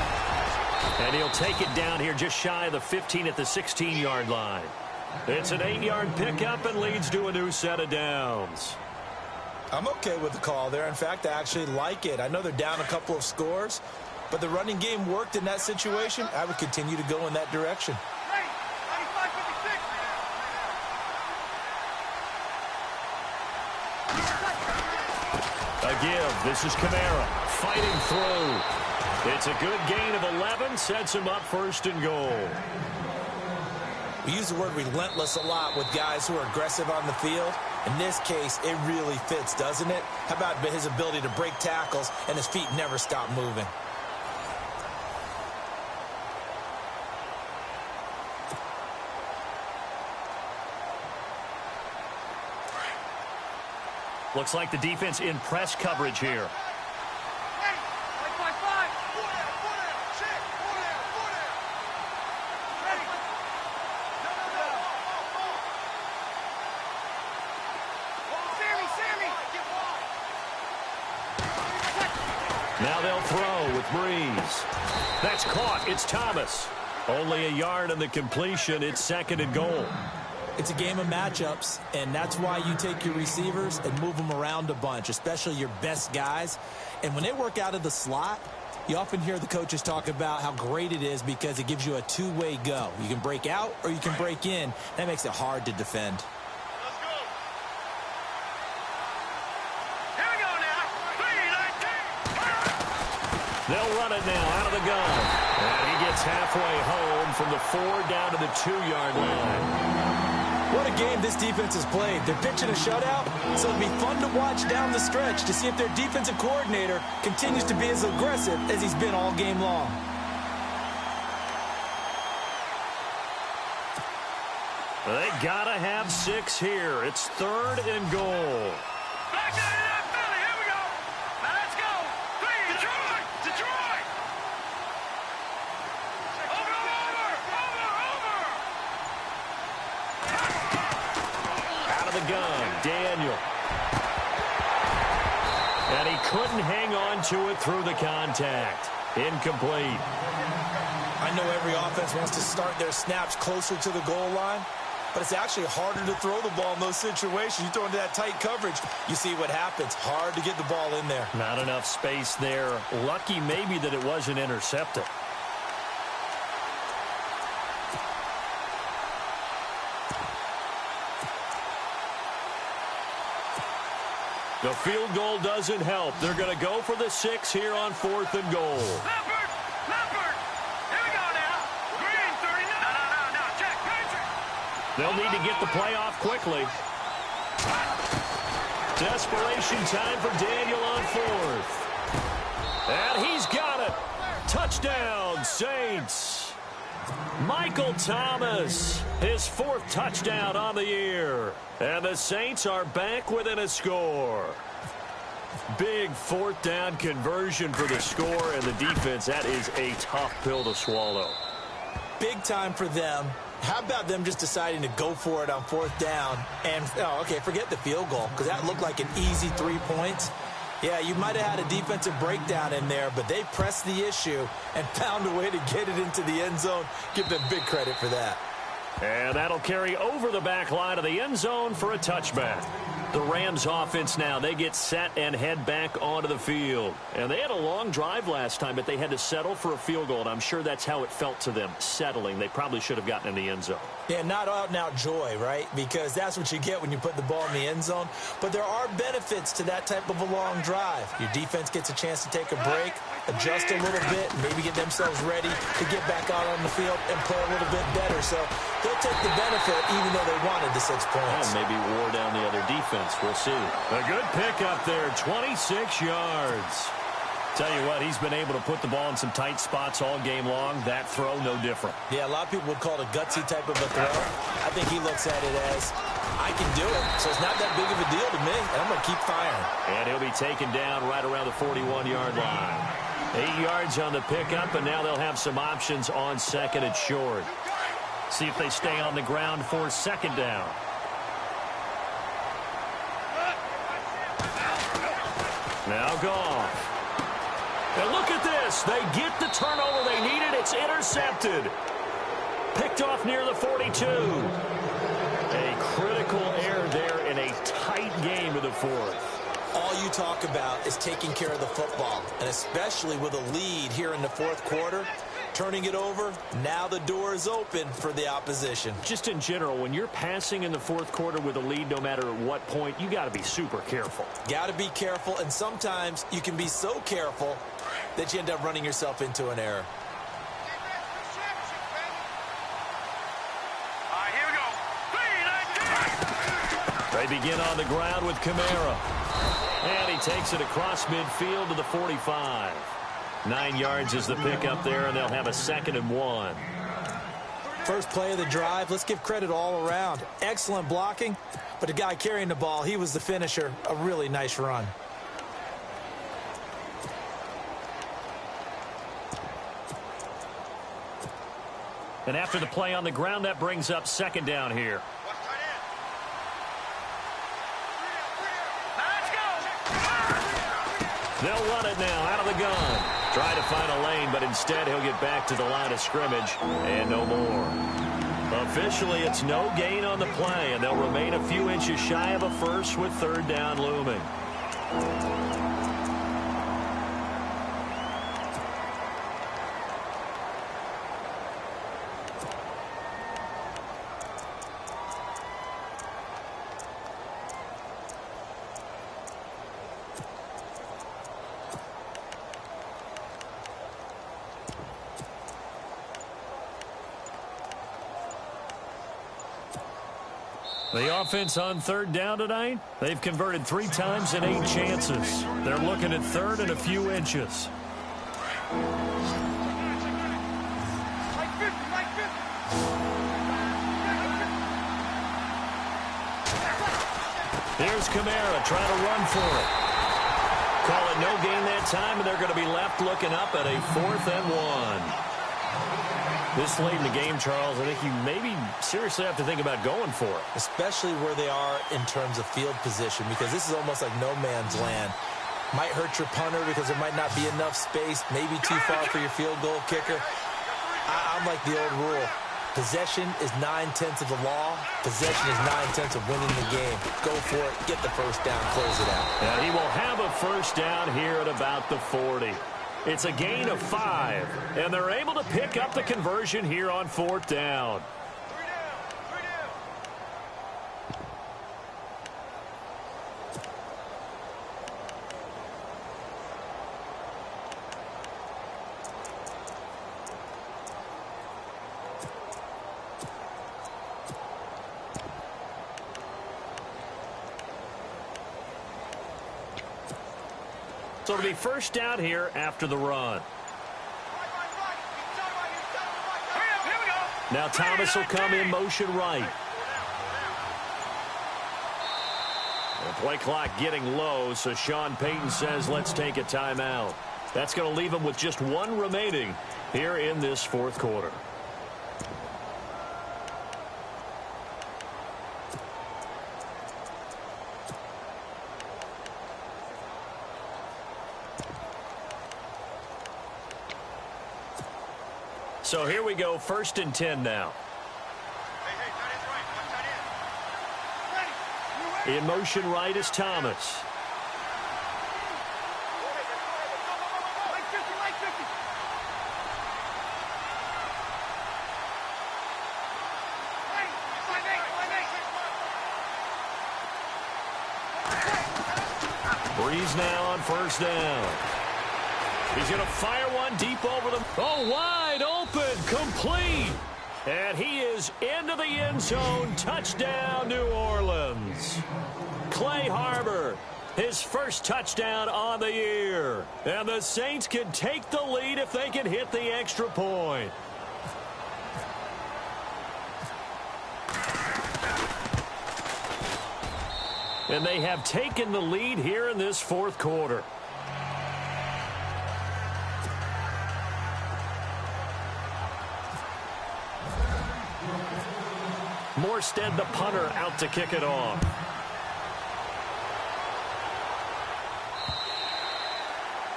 And he'll take it down here just shy of the 15 at the 16-yard line. It's an 8-yard pickup and leads to a new set of downs. I'm okay with the call there. In fact, I actually like it. I know they're down a couple of scores, but the running game worked in that situation. I would continue to go in that direction. A give. This is Kamara fighting through. It's a good gain of 11, sets him up 1st and goal. We use the word relentless a lot with guys who are aggressive on the field. In this case, it really fits, doesn't it? How about his ability to break tackles and his feet never stop moving? Looks like the defense in press coverage here. Now they'll throw with Breeze. That's caught. It's Thomas. Only a yard on the completion. It's 2nd and goal. It's a game of matchups, and that's why you take your receivers and move them around a bunch, especially your best guys. And when they work out of the slot, you often hear the coaches talk about how great it is because it gives you a two-way go. You can break out or you can break in. That makes it hard to defend. They'll run it now out of the gun. And he gets halfway home from the 4 down to the 2-yard line. What a game this defense has played. They're pitching a shutout, so it'll be fun to watch down the stretch to see if their defensive coordinator continues to be as aggressive as he's been all game long. They gotta have 6 here. It's 3rd and goal. Back to the Philly. Here we go. Now let's go. 3, Detroit. gun, Daniel. And he couldn't hang on to it through the contact. Incomplete. I know every offense wants to start their snaps closer to the goal line, but it's actually harder to throw the ball in those situations. You throw into that tight coverage, you see what happens. Hard to get the ball in there. Not enough space there. Lucky maybe that it wasn't intercepted. The field goal doesn't help. They're going to go for the 6 here on 4th and goal. Leopard! Here we go now. Green, 39. No, check, Patrick. They'll need to get the play off quickly. Desperation time for Daniel on 4th. And he's got it. Touchdown, Saints. Michael Thomas, his 4th touchdown on the year. And the Saints are back within a score. Big 4th down conversion for the score, and the defense, that is a tough pill to swallow. Big time for them. How about them just deciding to go for it on 4th down? And, forget the field goal, because that looked like an easy 3 points. Yeah, you might have had a defensive breakdown in there, but they pressed the issue and found a way to get it into the end zone. Give them big credit for that. And that'll carry over the back line of the end zone for a touchback. The Rams offense now, they get set and head back onto the field. And they had a long drive last time, but they had to settle for a field goal, and I'm sure that's how it felt to them, settling. They probably should have gotten in the end zone. Yeah, not out-and-out joy, right? Because that's what you get when you put the ball in the end zone. But there are benefits to that type of a long drive. Your defense gets a chance to take a break, adjust a little bit, maybe get themselves ready to get back out on the field and play a little bit better. So they'll take the benefit even though they wanted the 6 points. And maybe wore down the other defense. We'll see. A good pickup there, 26 yards. Tell you what, he's been able to put the ball in some tight spots all game long. That throw, no different. Yeah, a lot of people would call it a gutsy type of a throw. I think he looks at it as, I can do it, so it's not that big of a deal to me, and I'm going to keep firing. And he'll be taken down right around the 41-yard line. 8 yards on the pickup, and now they'll have some options on 2nd and short. See if they stay on the ground for 2nd down. Now Goff. And look at this. They get the turnover they needed. It's intercepted. Picked off near the 42. A critical error there in a tight game to the 4th. All you talk about is taking care of the football, and especially with a lead here in the 4th quarter. Turning it over, now the door is open for the opposition. Just in general, when you're passing in the 4th quarter with a lead, no matter at what point, you got to be super careful. Got to be careful, and sometimes you can be so careful that you end up running yourself into an error. They begin on the ground with Kamara. And he takes it across midfield to the 45. 9 yards is the pickup there, and they'll have a 2nd and 1. First play of the drive, let's give credit all around. Excellent blocking, but the guy carrying the ball, he was the finisher. A really nice run. And after the play on the ground, that brings up 2nd down here. They'll run it now out of the gun. Try to find a lane, but instead he'll get back to the line of scrimmage and no more. Officially, it's no gain on the play, and they'll remain a few inches shy of a first with 3rd down looming. The offense on 3rd down tonight, they've converted 3 times in 8 chances. They're looking at 3rd and a few inches. Here's Kamara trying to run for it. Call it no gain that time, and they're going to be left looking up at a 4th and 1. This late in the game, Charles, I think you maybe seriously have to think about going for it. Especially where they are in terms of field position, because this is almost like no man's land. Might hurt your punter because there might not be enough space, maybe too far for your field goal kicker. I'm like the old rule. Possession is 9/10 of the law. Possession is 9/10 of winning the game. Go for it, get the first down, close it out. And he will have a first down here at about the 40. It's a gain of 5, and they're able to pick up the conversion here on 4th down. So it'll be first down here after the run. Now Thomas will come in motion right. The play clock getting low, so Sean Payton says let's take a timeout. That's going to leave him with just 1 remaining here in this 4th quarter. So here we go, 1st and 10 now. In motion right is Thomas. Breeze now on 1st down. He's going to fire one deep over the... Oh, wide open, complete. And he is into the end zone. Touchdown, New Orleans. Clay Harbor, his first touchdown on the year. And the Saints can take the lead if they can hit the extra point. And they have taken the lead here in this 4th quarter. Morstead, the punter, out to kick it off.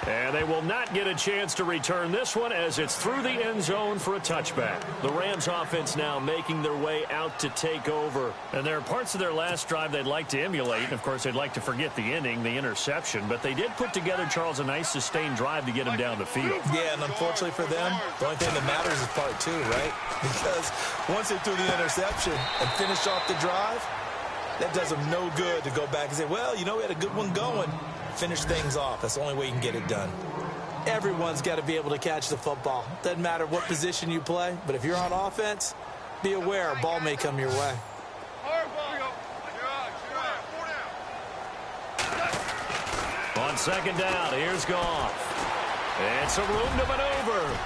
And they will not get a chance to return this one as it's through the end zone for a touchback. The Rams offense now making their way out to take over. And there are parts of their last drive they'd like to emulate. And, of course, they'd like to forget the inning, the interception. But they did put together, Charles, a nice sustained drive to get him down the field. Yeah, and unfortunately for them, the only thing that matters is part 2, right? Because once they threw the interception and finished off the drive, that does them no good to go back and say, well, you know, we had a good one going. Finish things off. That's the only way you can get it done. Everyone's got to be able to catch the football. Doesn't matter what position you play, but if you're on offense, be aware a ball may come your way. On 2nd down, here's Goff. And some room to maneuver.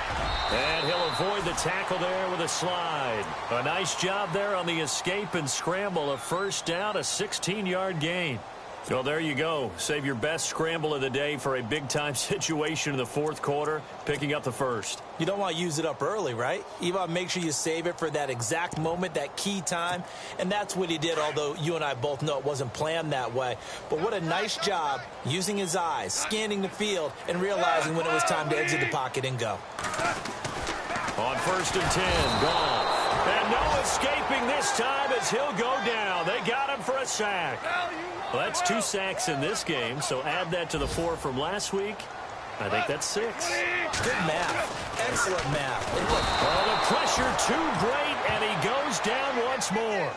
And he'll avoid the tackle there with a slide. A nice job there on the escape and scramble. A first down, a 16-yard gain. So there you go. Save your best scramble of the day for a big-time situation in the 4th quarter, picking up the first. You don't want to use it up early, right? You want to make sure you save it for that exact moment, that key time. And that's what he did, although you and I both know it wasn't planned that way. But what a nice job using his eyes, scanning the field, and realizing when it was time to exit the pocket and go. On 1st and 10, Goff. And no escaping this time as he'll go down. They got him for a sack. Well, that's 2 sacks in this game, so add that to the 4 from last week. I think that's 6. Good math. Excellent math. Well, the pressure too great, and he goes down once more.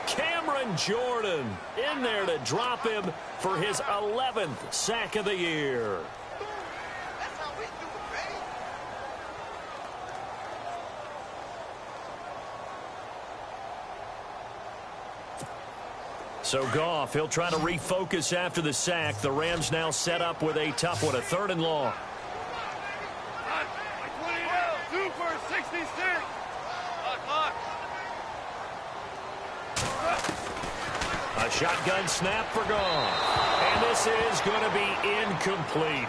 Cameron Jordan in there to drop him for his 11th sack of the year. So Goff, he'll try to refocus after the sack. The Rams now set up with a tough one, a 3rd and long. 2 for 66. A shotgun snap for Goff. And this is going to be incomplete.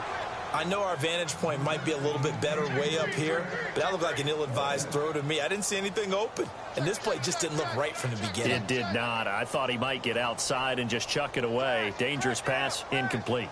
I know our vantage point might be a little bit better way up here, but that looked like an ill-advised throw to me. I didn't see anything open, and this play just didn't look right from the beginning. It did not. I thought he might get outside and just chuck it away. Dangerous pass, incomplete.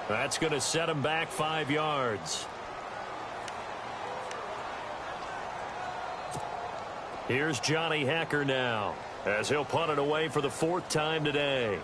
That's going to set him back 5 yards. Here's Johnny Hacker now, as he'll punt it away for the 4th time today.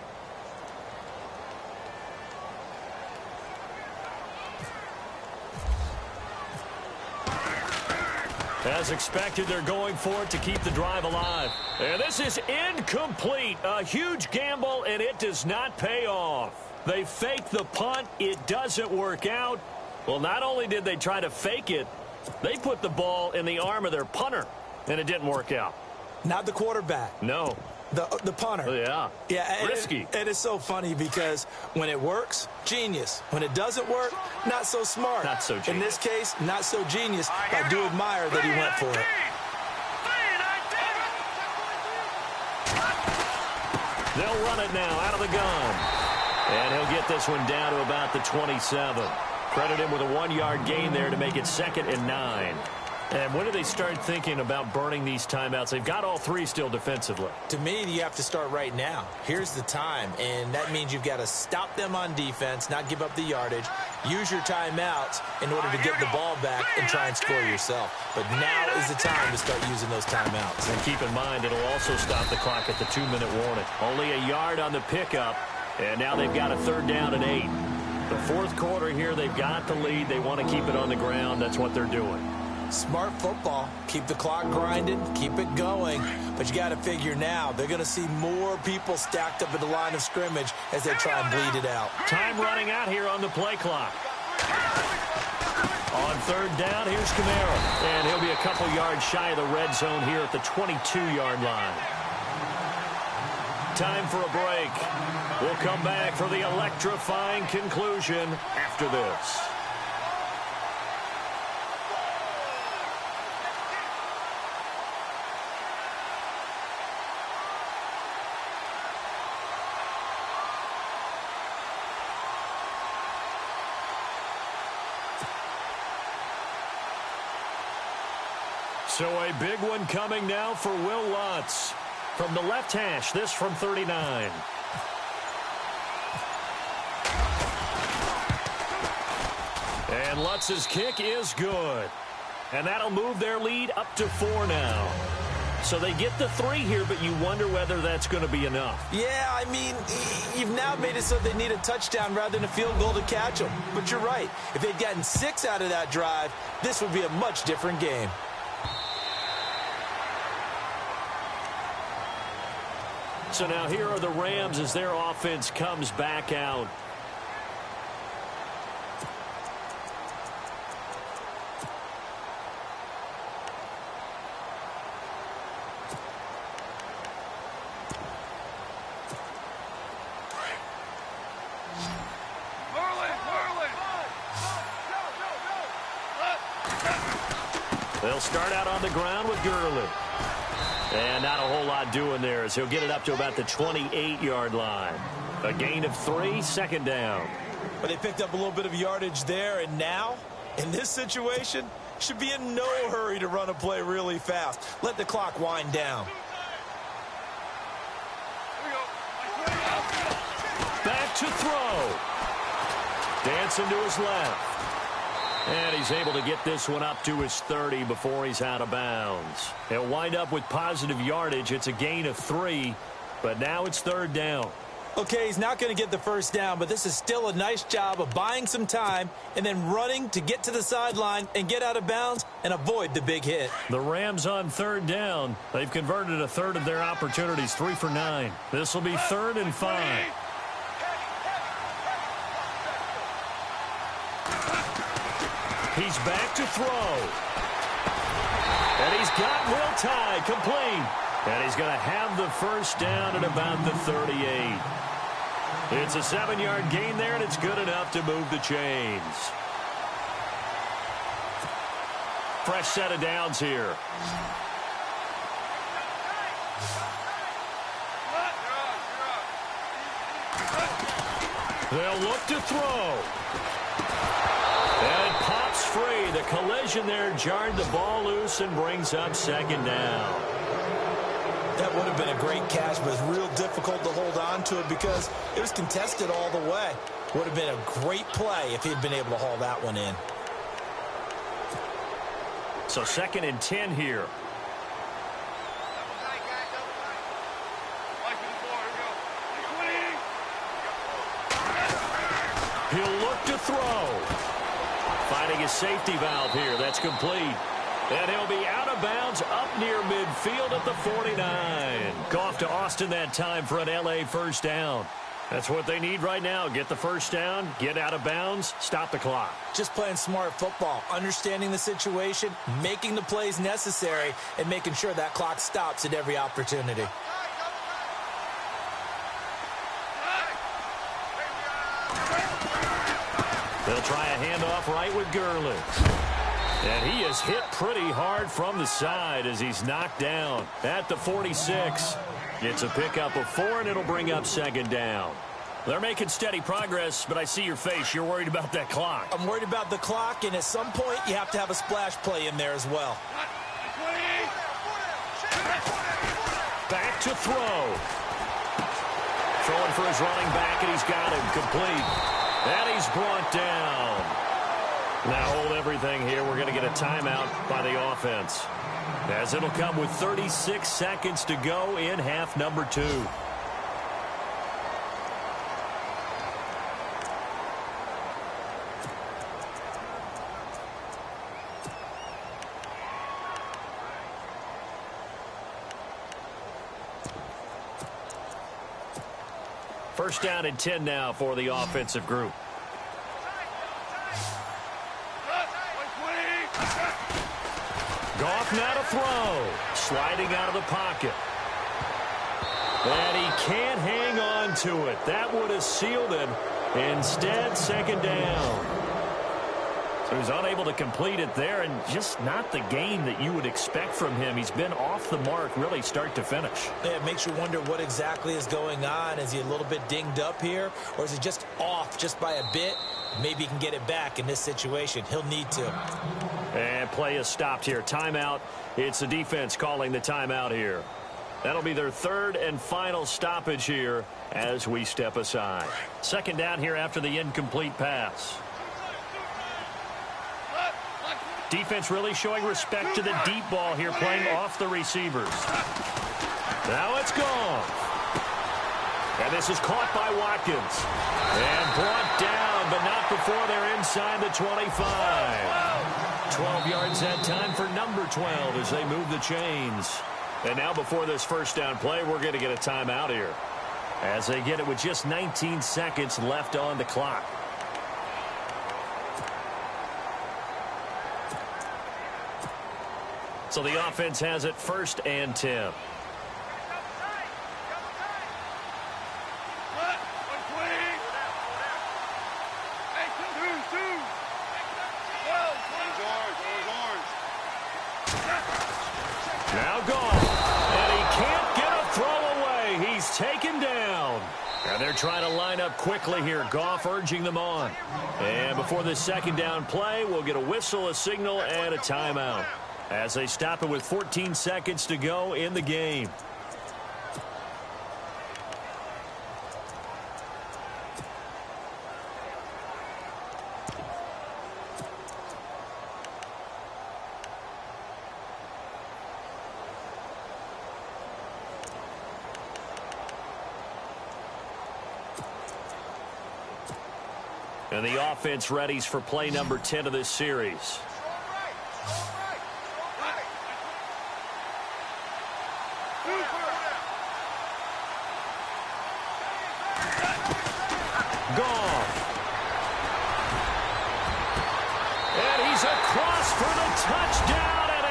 As expected, they're going for it to keep the drive alive. And this is incomplete. A huge gamble, and it does not pay off. They fake the punt. It doesn't work out. Well, not only did they try to fake it, they put the ball in the arm of their punter, and it didn't work out. Not the quarterback. No. The punter. Yeah. Yeah. Risky. And it's so funny because when it works, genius. When it doesn't work, not so smart. Not so genius. In this case, not so genius. I do admire that he went for it. They'll run it now out of the gun. And he'll get this one down to about the 27. Credit him with a 1-yard gain there to make it 2nd and 9. And when do they start thinking about burning these timeouts? They've got all 3 still defensively. To me, you have to start right now. Here's the time, and that means you've got to stop them on defense, not give up the yardage, use your timeouts in order to get the ball back and try and score yourself. But now is the time to start using those timeouts. And keep in mind, it'll also stop the clock at the 2-minute warning. Only a yard on the pickup. And now they've got a 3rd down and 8. The 4th quarter here, they've got the lead. They want to keep it on the ground. That's what they're doing. Smart football. Keep the clock grinding. Keep it going. But you got to figure now, they're going to see more people stacked up at the line of scrimmage as they try and bleed it out. Time running out here on the play clock. On 3rd down, here's Kamara. And he'll be a couple yards shy of the red zone here at the 22-yard line. Time for a break. We'll come back for the electrifying conclusion after this. So a big one coming now for Will Lutz. From the left hash, this from 39. And Lutz's kick is good. And that'll move their lead up to 4 now. So they get the 3 here, but you wonder whether that's going to be enough. Yeah, I mean, you've now made it so they need a touchdown rather than a field goal to catch them. But you're right. If they'd gotten 6 out of that drive, this would be a much different game. So now here are the Rams as their offense comes back out. They'll start out on the ground with Gurley. And not a whole lot doing there as he'll get it up to about the 28-yard line. A gain of 3, 2nd down. But they picked up a little bit of yardage there, and now, in this situation, should be in no hurry to run a play really fast. Let the clock wind down. Back to throw. Dancing to his left. And he's able to get this one up to his 30 before he's out of bounds. He'll wind up with positive yardage. It's a gain of 3, but now it's 3rd down. Okay, he's not going to get the 1st down, but this is still a nice job of buying some time and then running to get to the sideline and get out of bounds and avoid the big hit. The Rams on 3rd down. They've converted a 1/3 of their opportunities, 3 for 9. This will be 3rd and 5. He's back to throw. And he's got Will Tye complete. And he's going to have the first down at about the 38. It's a 7-yard gain there, and it's good enough to move the chains. Fresh set of downs here. They'll look to throw. And it pops free. The collision there jarred the ball loose and brings up second down. That would have been a great catch, but it's real difficult to hold on to it because it was contested all the way. Would have been a great play if he had been able to haul that one in. So 2nd and 10 here. He'll look to throw. Finding his safety valve here. That's complete. And he'll be out of bounds up near midfield at the 49. Goff to Austin that time for an L.A. first down. That's what they need right now. Get the first down, get out of bounds, stop the clock. Just playing smart football, understanding the situation, making the plays necessary, and making sure that clock stops at every opportunity. They'll try a handoff right with Gurley. And he is hit pretty hard from the side as he's knocked down at the 46. It's a pickup of 4, and it'll bring up second down. They're making steady progress, but I see your face. You're worried about that clock. I'm worried about the clock, and at some point, you have to have a splash play in there as well. Back to throw. Throwing for his running back, and he's got him complete. And he's brought down. Now hold everything here. We're going to get a timeout by the offense, as it'll come with 36 seconds to go in half number 2. First down and 10 now for the offensive group. Goff now to throw. Sliding out of the pocket. And he can't hang on to it. That would have sealed it. Instead, second down. So he's unable to complete it there, and just not the game that you would expect from him. He's been off the mark really start to finish. Yeah, it makes you wonder what exactly is going on. Is he a little bit dinged up here, or is he just off just by a bit? Maybe he can get it back in this situation. He'll need to. And play is stopped here. Timeout. It's the defense calling the timeout here. That'll be their 3rd and final stoppage here as we step aside. Second down here after the incomplete pass. Defense really showing respect to the deep ball here, playing off the receivers. Now it's gone. And this is caught by Watkins. And brought down, but not before they're inside the 25. 12 yards that time for number 12 as they move the chains. And now before this first down play, we're going to get a timeout here, as they get it with just 19 seconds left on the clock. So the offense has it 1st and 10. Now gone. And he can't get a throw away. He's taken down. And they're trying to line up quickly here. Goff urging them on. And before this second down play, we'll get a whistle, a signal, and a timeout, as they stop it with 14 seconds to go in the game. And the offense readies for play number 10 of this series.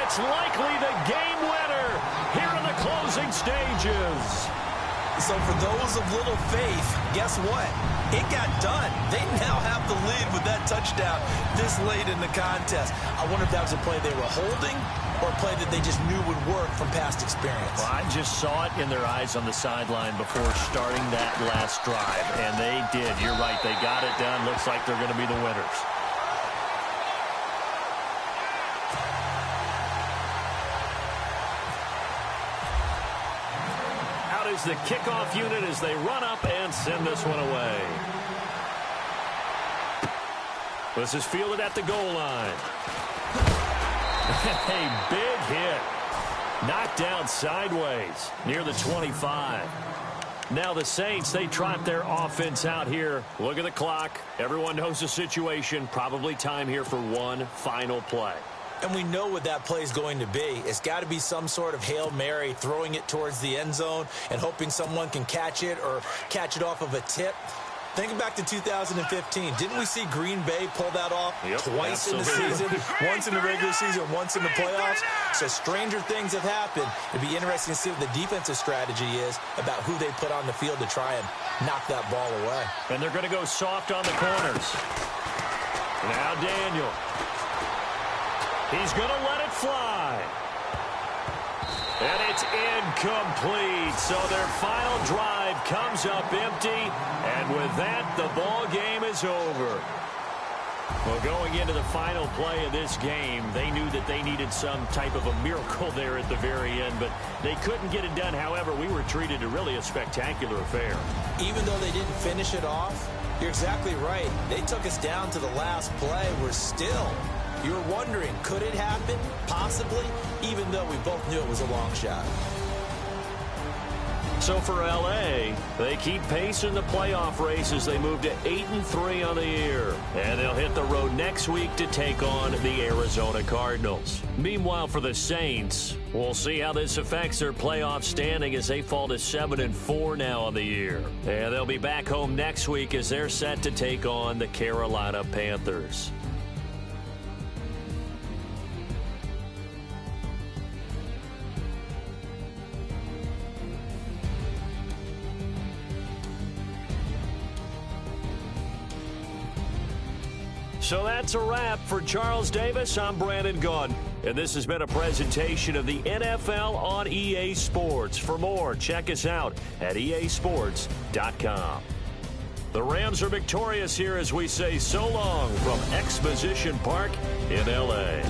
it's likely the game winner here in the closing stages. So for those of little faith, guess what? It got done. They now have the lead with that touchdown this late in the contest. I wonder if that was a play they were holding or a play that they just knew would work from past experience. Well, I just saw it in their eyes on the sideline before starting that last drive, and they did. You're right. They got it done. Looks like they're going to be the winners. Is the kickoff unit as they run up and send this one away. This is fielded at the goal line. A big hit. Knocked down sideways near the 25. Now the Saints, they trot their offense out here. Look at the clock. Everyone knows the situation. Probably time here for one final play. And we know what that play is going to be. It's got to be some sort of Hail Mary, throwing it towards the end zone and hoping someone can catch it or catch it off of a tip. Think back to 2015. Didn't we see Green Bay pull that off twice in the season? Once in the regular season, once in the playoffs. So stranger things have happened. It'd be interesting to see what the defensive strategy is about who they put on the field to try and knock that ball away. And they're going to go soft on the corners. Now Daniel. He's going to let it fly. And it's incomplete. So their final drive comes up empty. And with that, the ball game is over. Well, going into the final play of this game, they knew that they needed some type of a miracle there at the very end, but they couldn't get it done. However, we were treated to really a spectacular affair. Even though they didn't finish it off, you're exactly right. They took us down to the last play. We're still... You were wondering, could it happen? Possibly, even though we both knew it was a long shot. So for L.A., they keep pace in the playoff race as they move to 8-3 on the year. And they'll hit the road next week to take on the Arizona Cardinals. Meanwhile, for the Saints, we'll see how this affects their playoff standing as they fall to 7-4 now on the year. And they'll be back home next week as they're set to take on the Carolina Panthers. So that's a wrap. For Charles Davis, I'm Brandon Gaudin. And this has been a presentation of the NFL on EA Sports. For more, check us out at easports.com. The Rams are victorious here as we say so long from Exposition Park in L.A.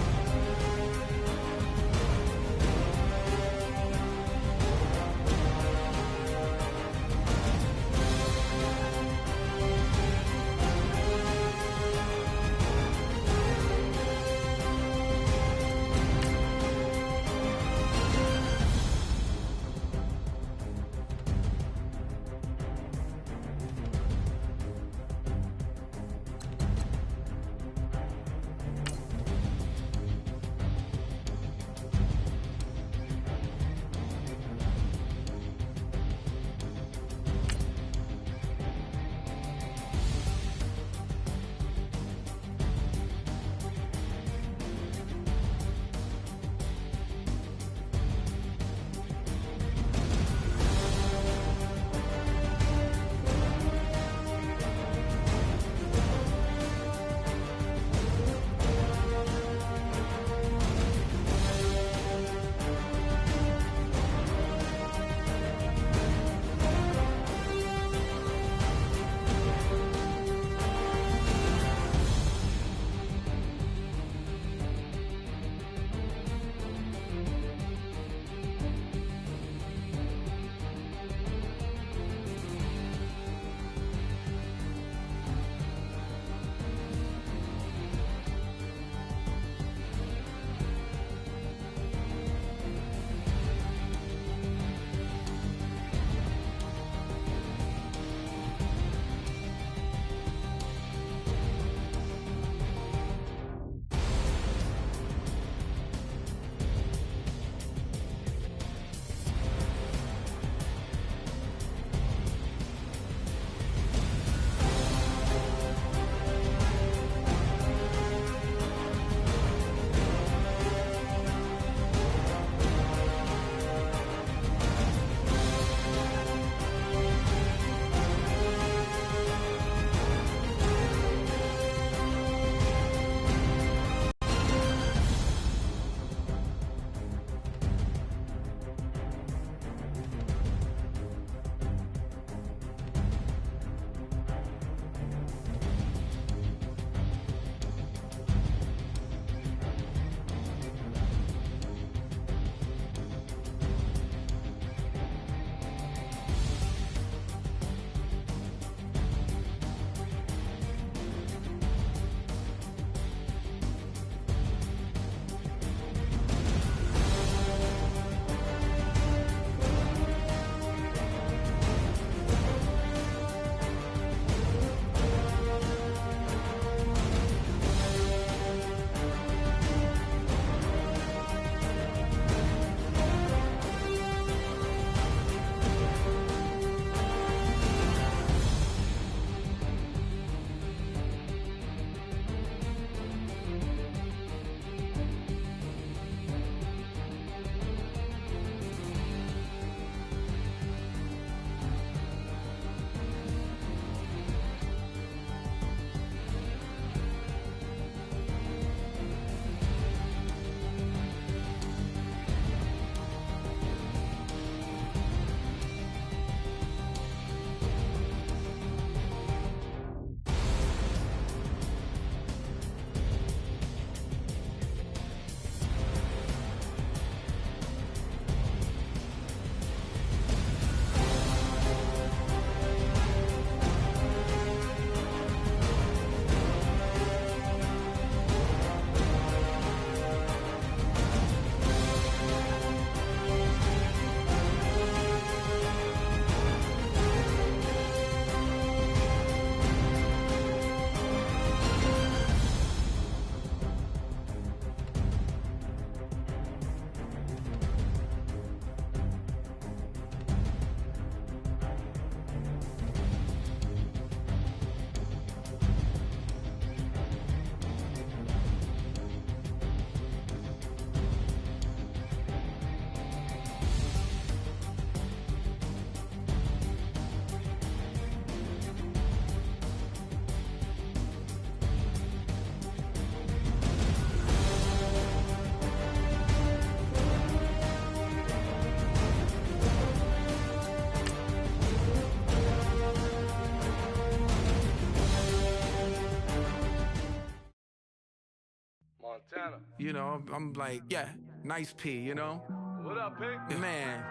Montana. You know, I'm like, yeah, nice P, you know? What up, Pink? Man.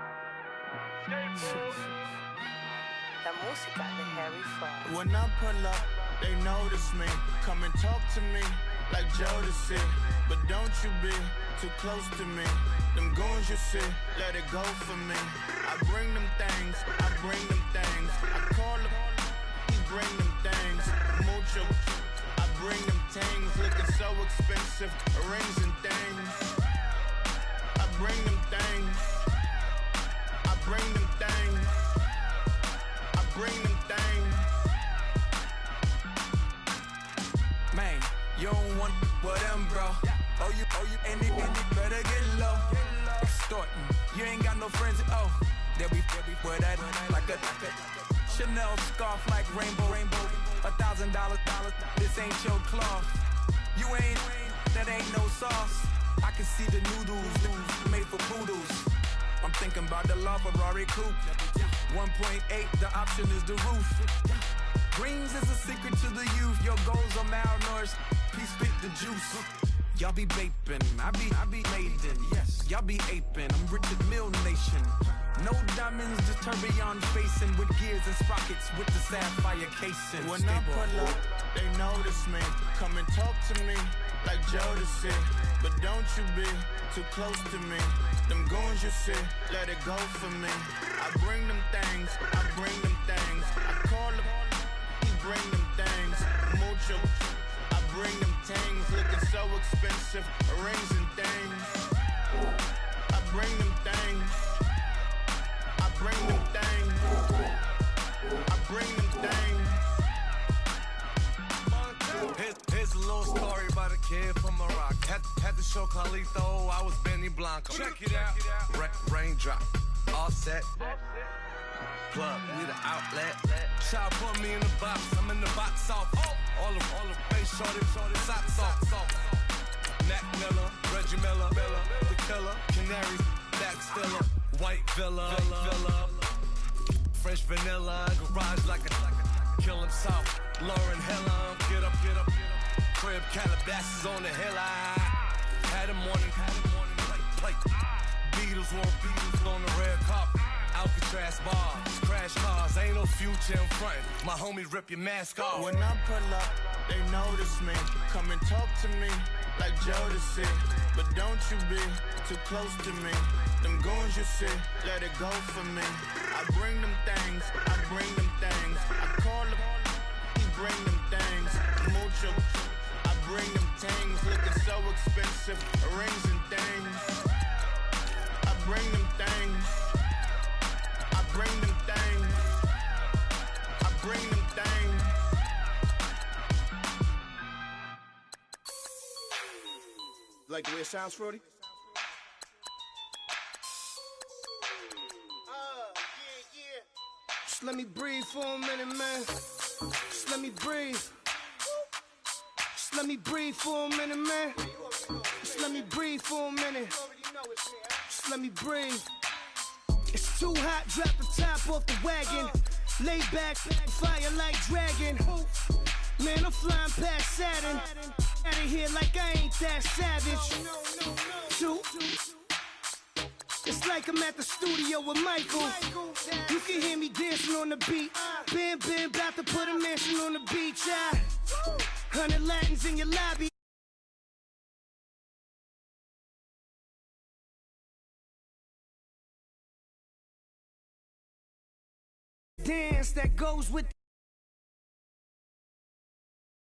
La música de Harry Fraud. When I pull up, they notice me. Come and talk to me like Jodeci. But don't you be too close to me. Them goons you see, let it go for me. I bring them things, I bring them things. I call them, he bring them things. Mucho, I bring them things. Looking so expensive, rings and things. I bring them things. I bring them things. I bring them things. Man, you don't want with them, bro. Oh, you, and it better get low. Extorting, you ain't got no friends. Oh, they'll be with that like a Chanel scarf like rainbow. $1,000, this ain't your cloth. You ain't, that ain't no sauce. I can see the noodles made for poodles. I'm thinking about the LaFerrari coupe. 1.8, the option is the roof. Greens is a secret to the youth. Your goals are malnourished. Please spit the juice. Y'all be vaping, I be laden. Yes, y'all be aping. I'm Richard Mill Nation. No diamonds, just tourbillon facing with gears and sprockets with the sapphire casing. When I pull up, they notice me. Come and talk to me like Jodeci. But don't you be too close to me. Them goons you see, let it go for me. I bring them things, I bring them things. I call them, he bring them things. Mucho, I bring them things. Looking so expensive, rings and things. I bring them things. I bring them things. I bring them things. Here's a little story about a kid from Morocco. Had to show Carlito I was Benny Blanco. Check it out. Raindrop, all set. Plug, need an outlet. Child put me in the box, I'm in the box off. All the face shorty, socks off. Mac Miller, Reggie Miller, the killer, Canary, back stiller, white villa, French vanilla, garage like a kill himself. Lauren Hiller, get up. Crib Calabasas on the hill. I had a morning plate. Beatles on the red carpet. Alcatraz bars, crash cars, ain't no future in front. My homie rip your mask off. When I pull up, they notice me. Come and talk to me like Jodeci. But don't you be too close to me. Them goons you see, let it go for me. I bring them things, I bring them things. I call them, he bring them things. Mucho, I bring them things. Looking so expensive, rings and things. I bring them things. I bring them things. I bring them things. Like the way it sounds, Frody? Yeah. Just let me breathe for a minute, man. Just let me breathe. Just let me breathe for a minute, man. Just let me breathe for a minute. Just let me breathe. It's too hot, drop the top off the wagon. Lay back, fire like dragon. Man, I'm flying past Saturn. Out of here like I ain't that savage. Two. It's like I'm at the studio with Michael. You can hear me dancing on the beat. Bam, about to put a mansion on the beach. 100 Latins in your lobby. Dance that goes with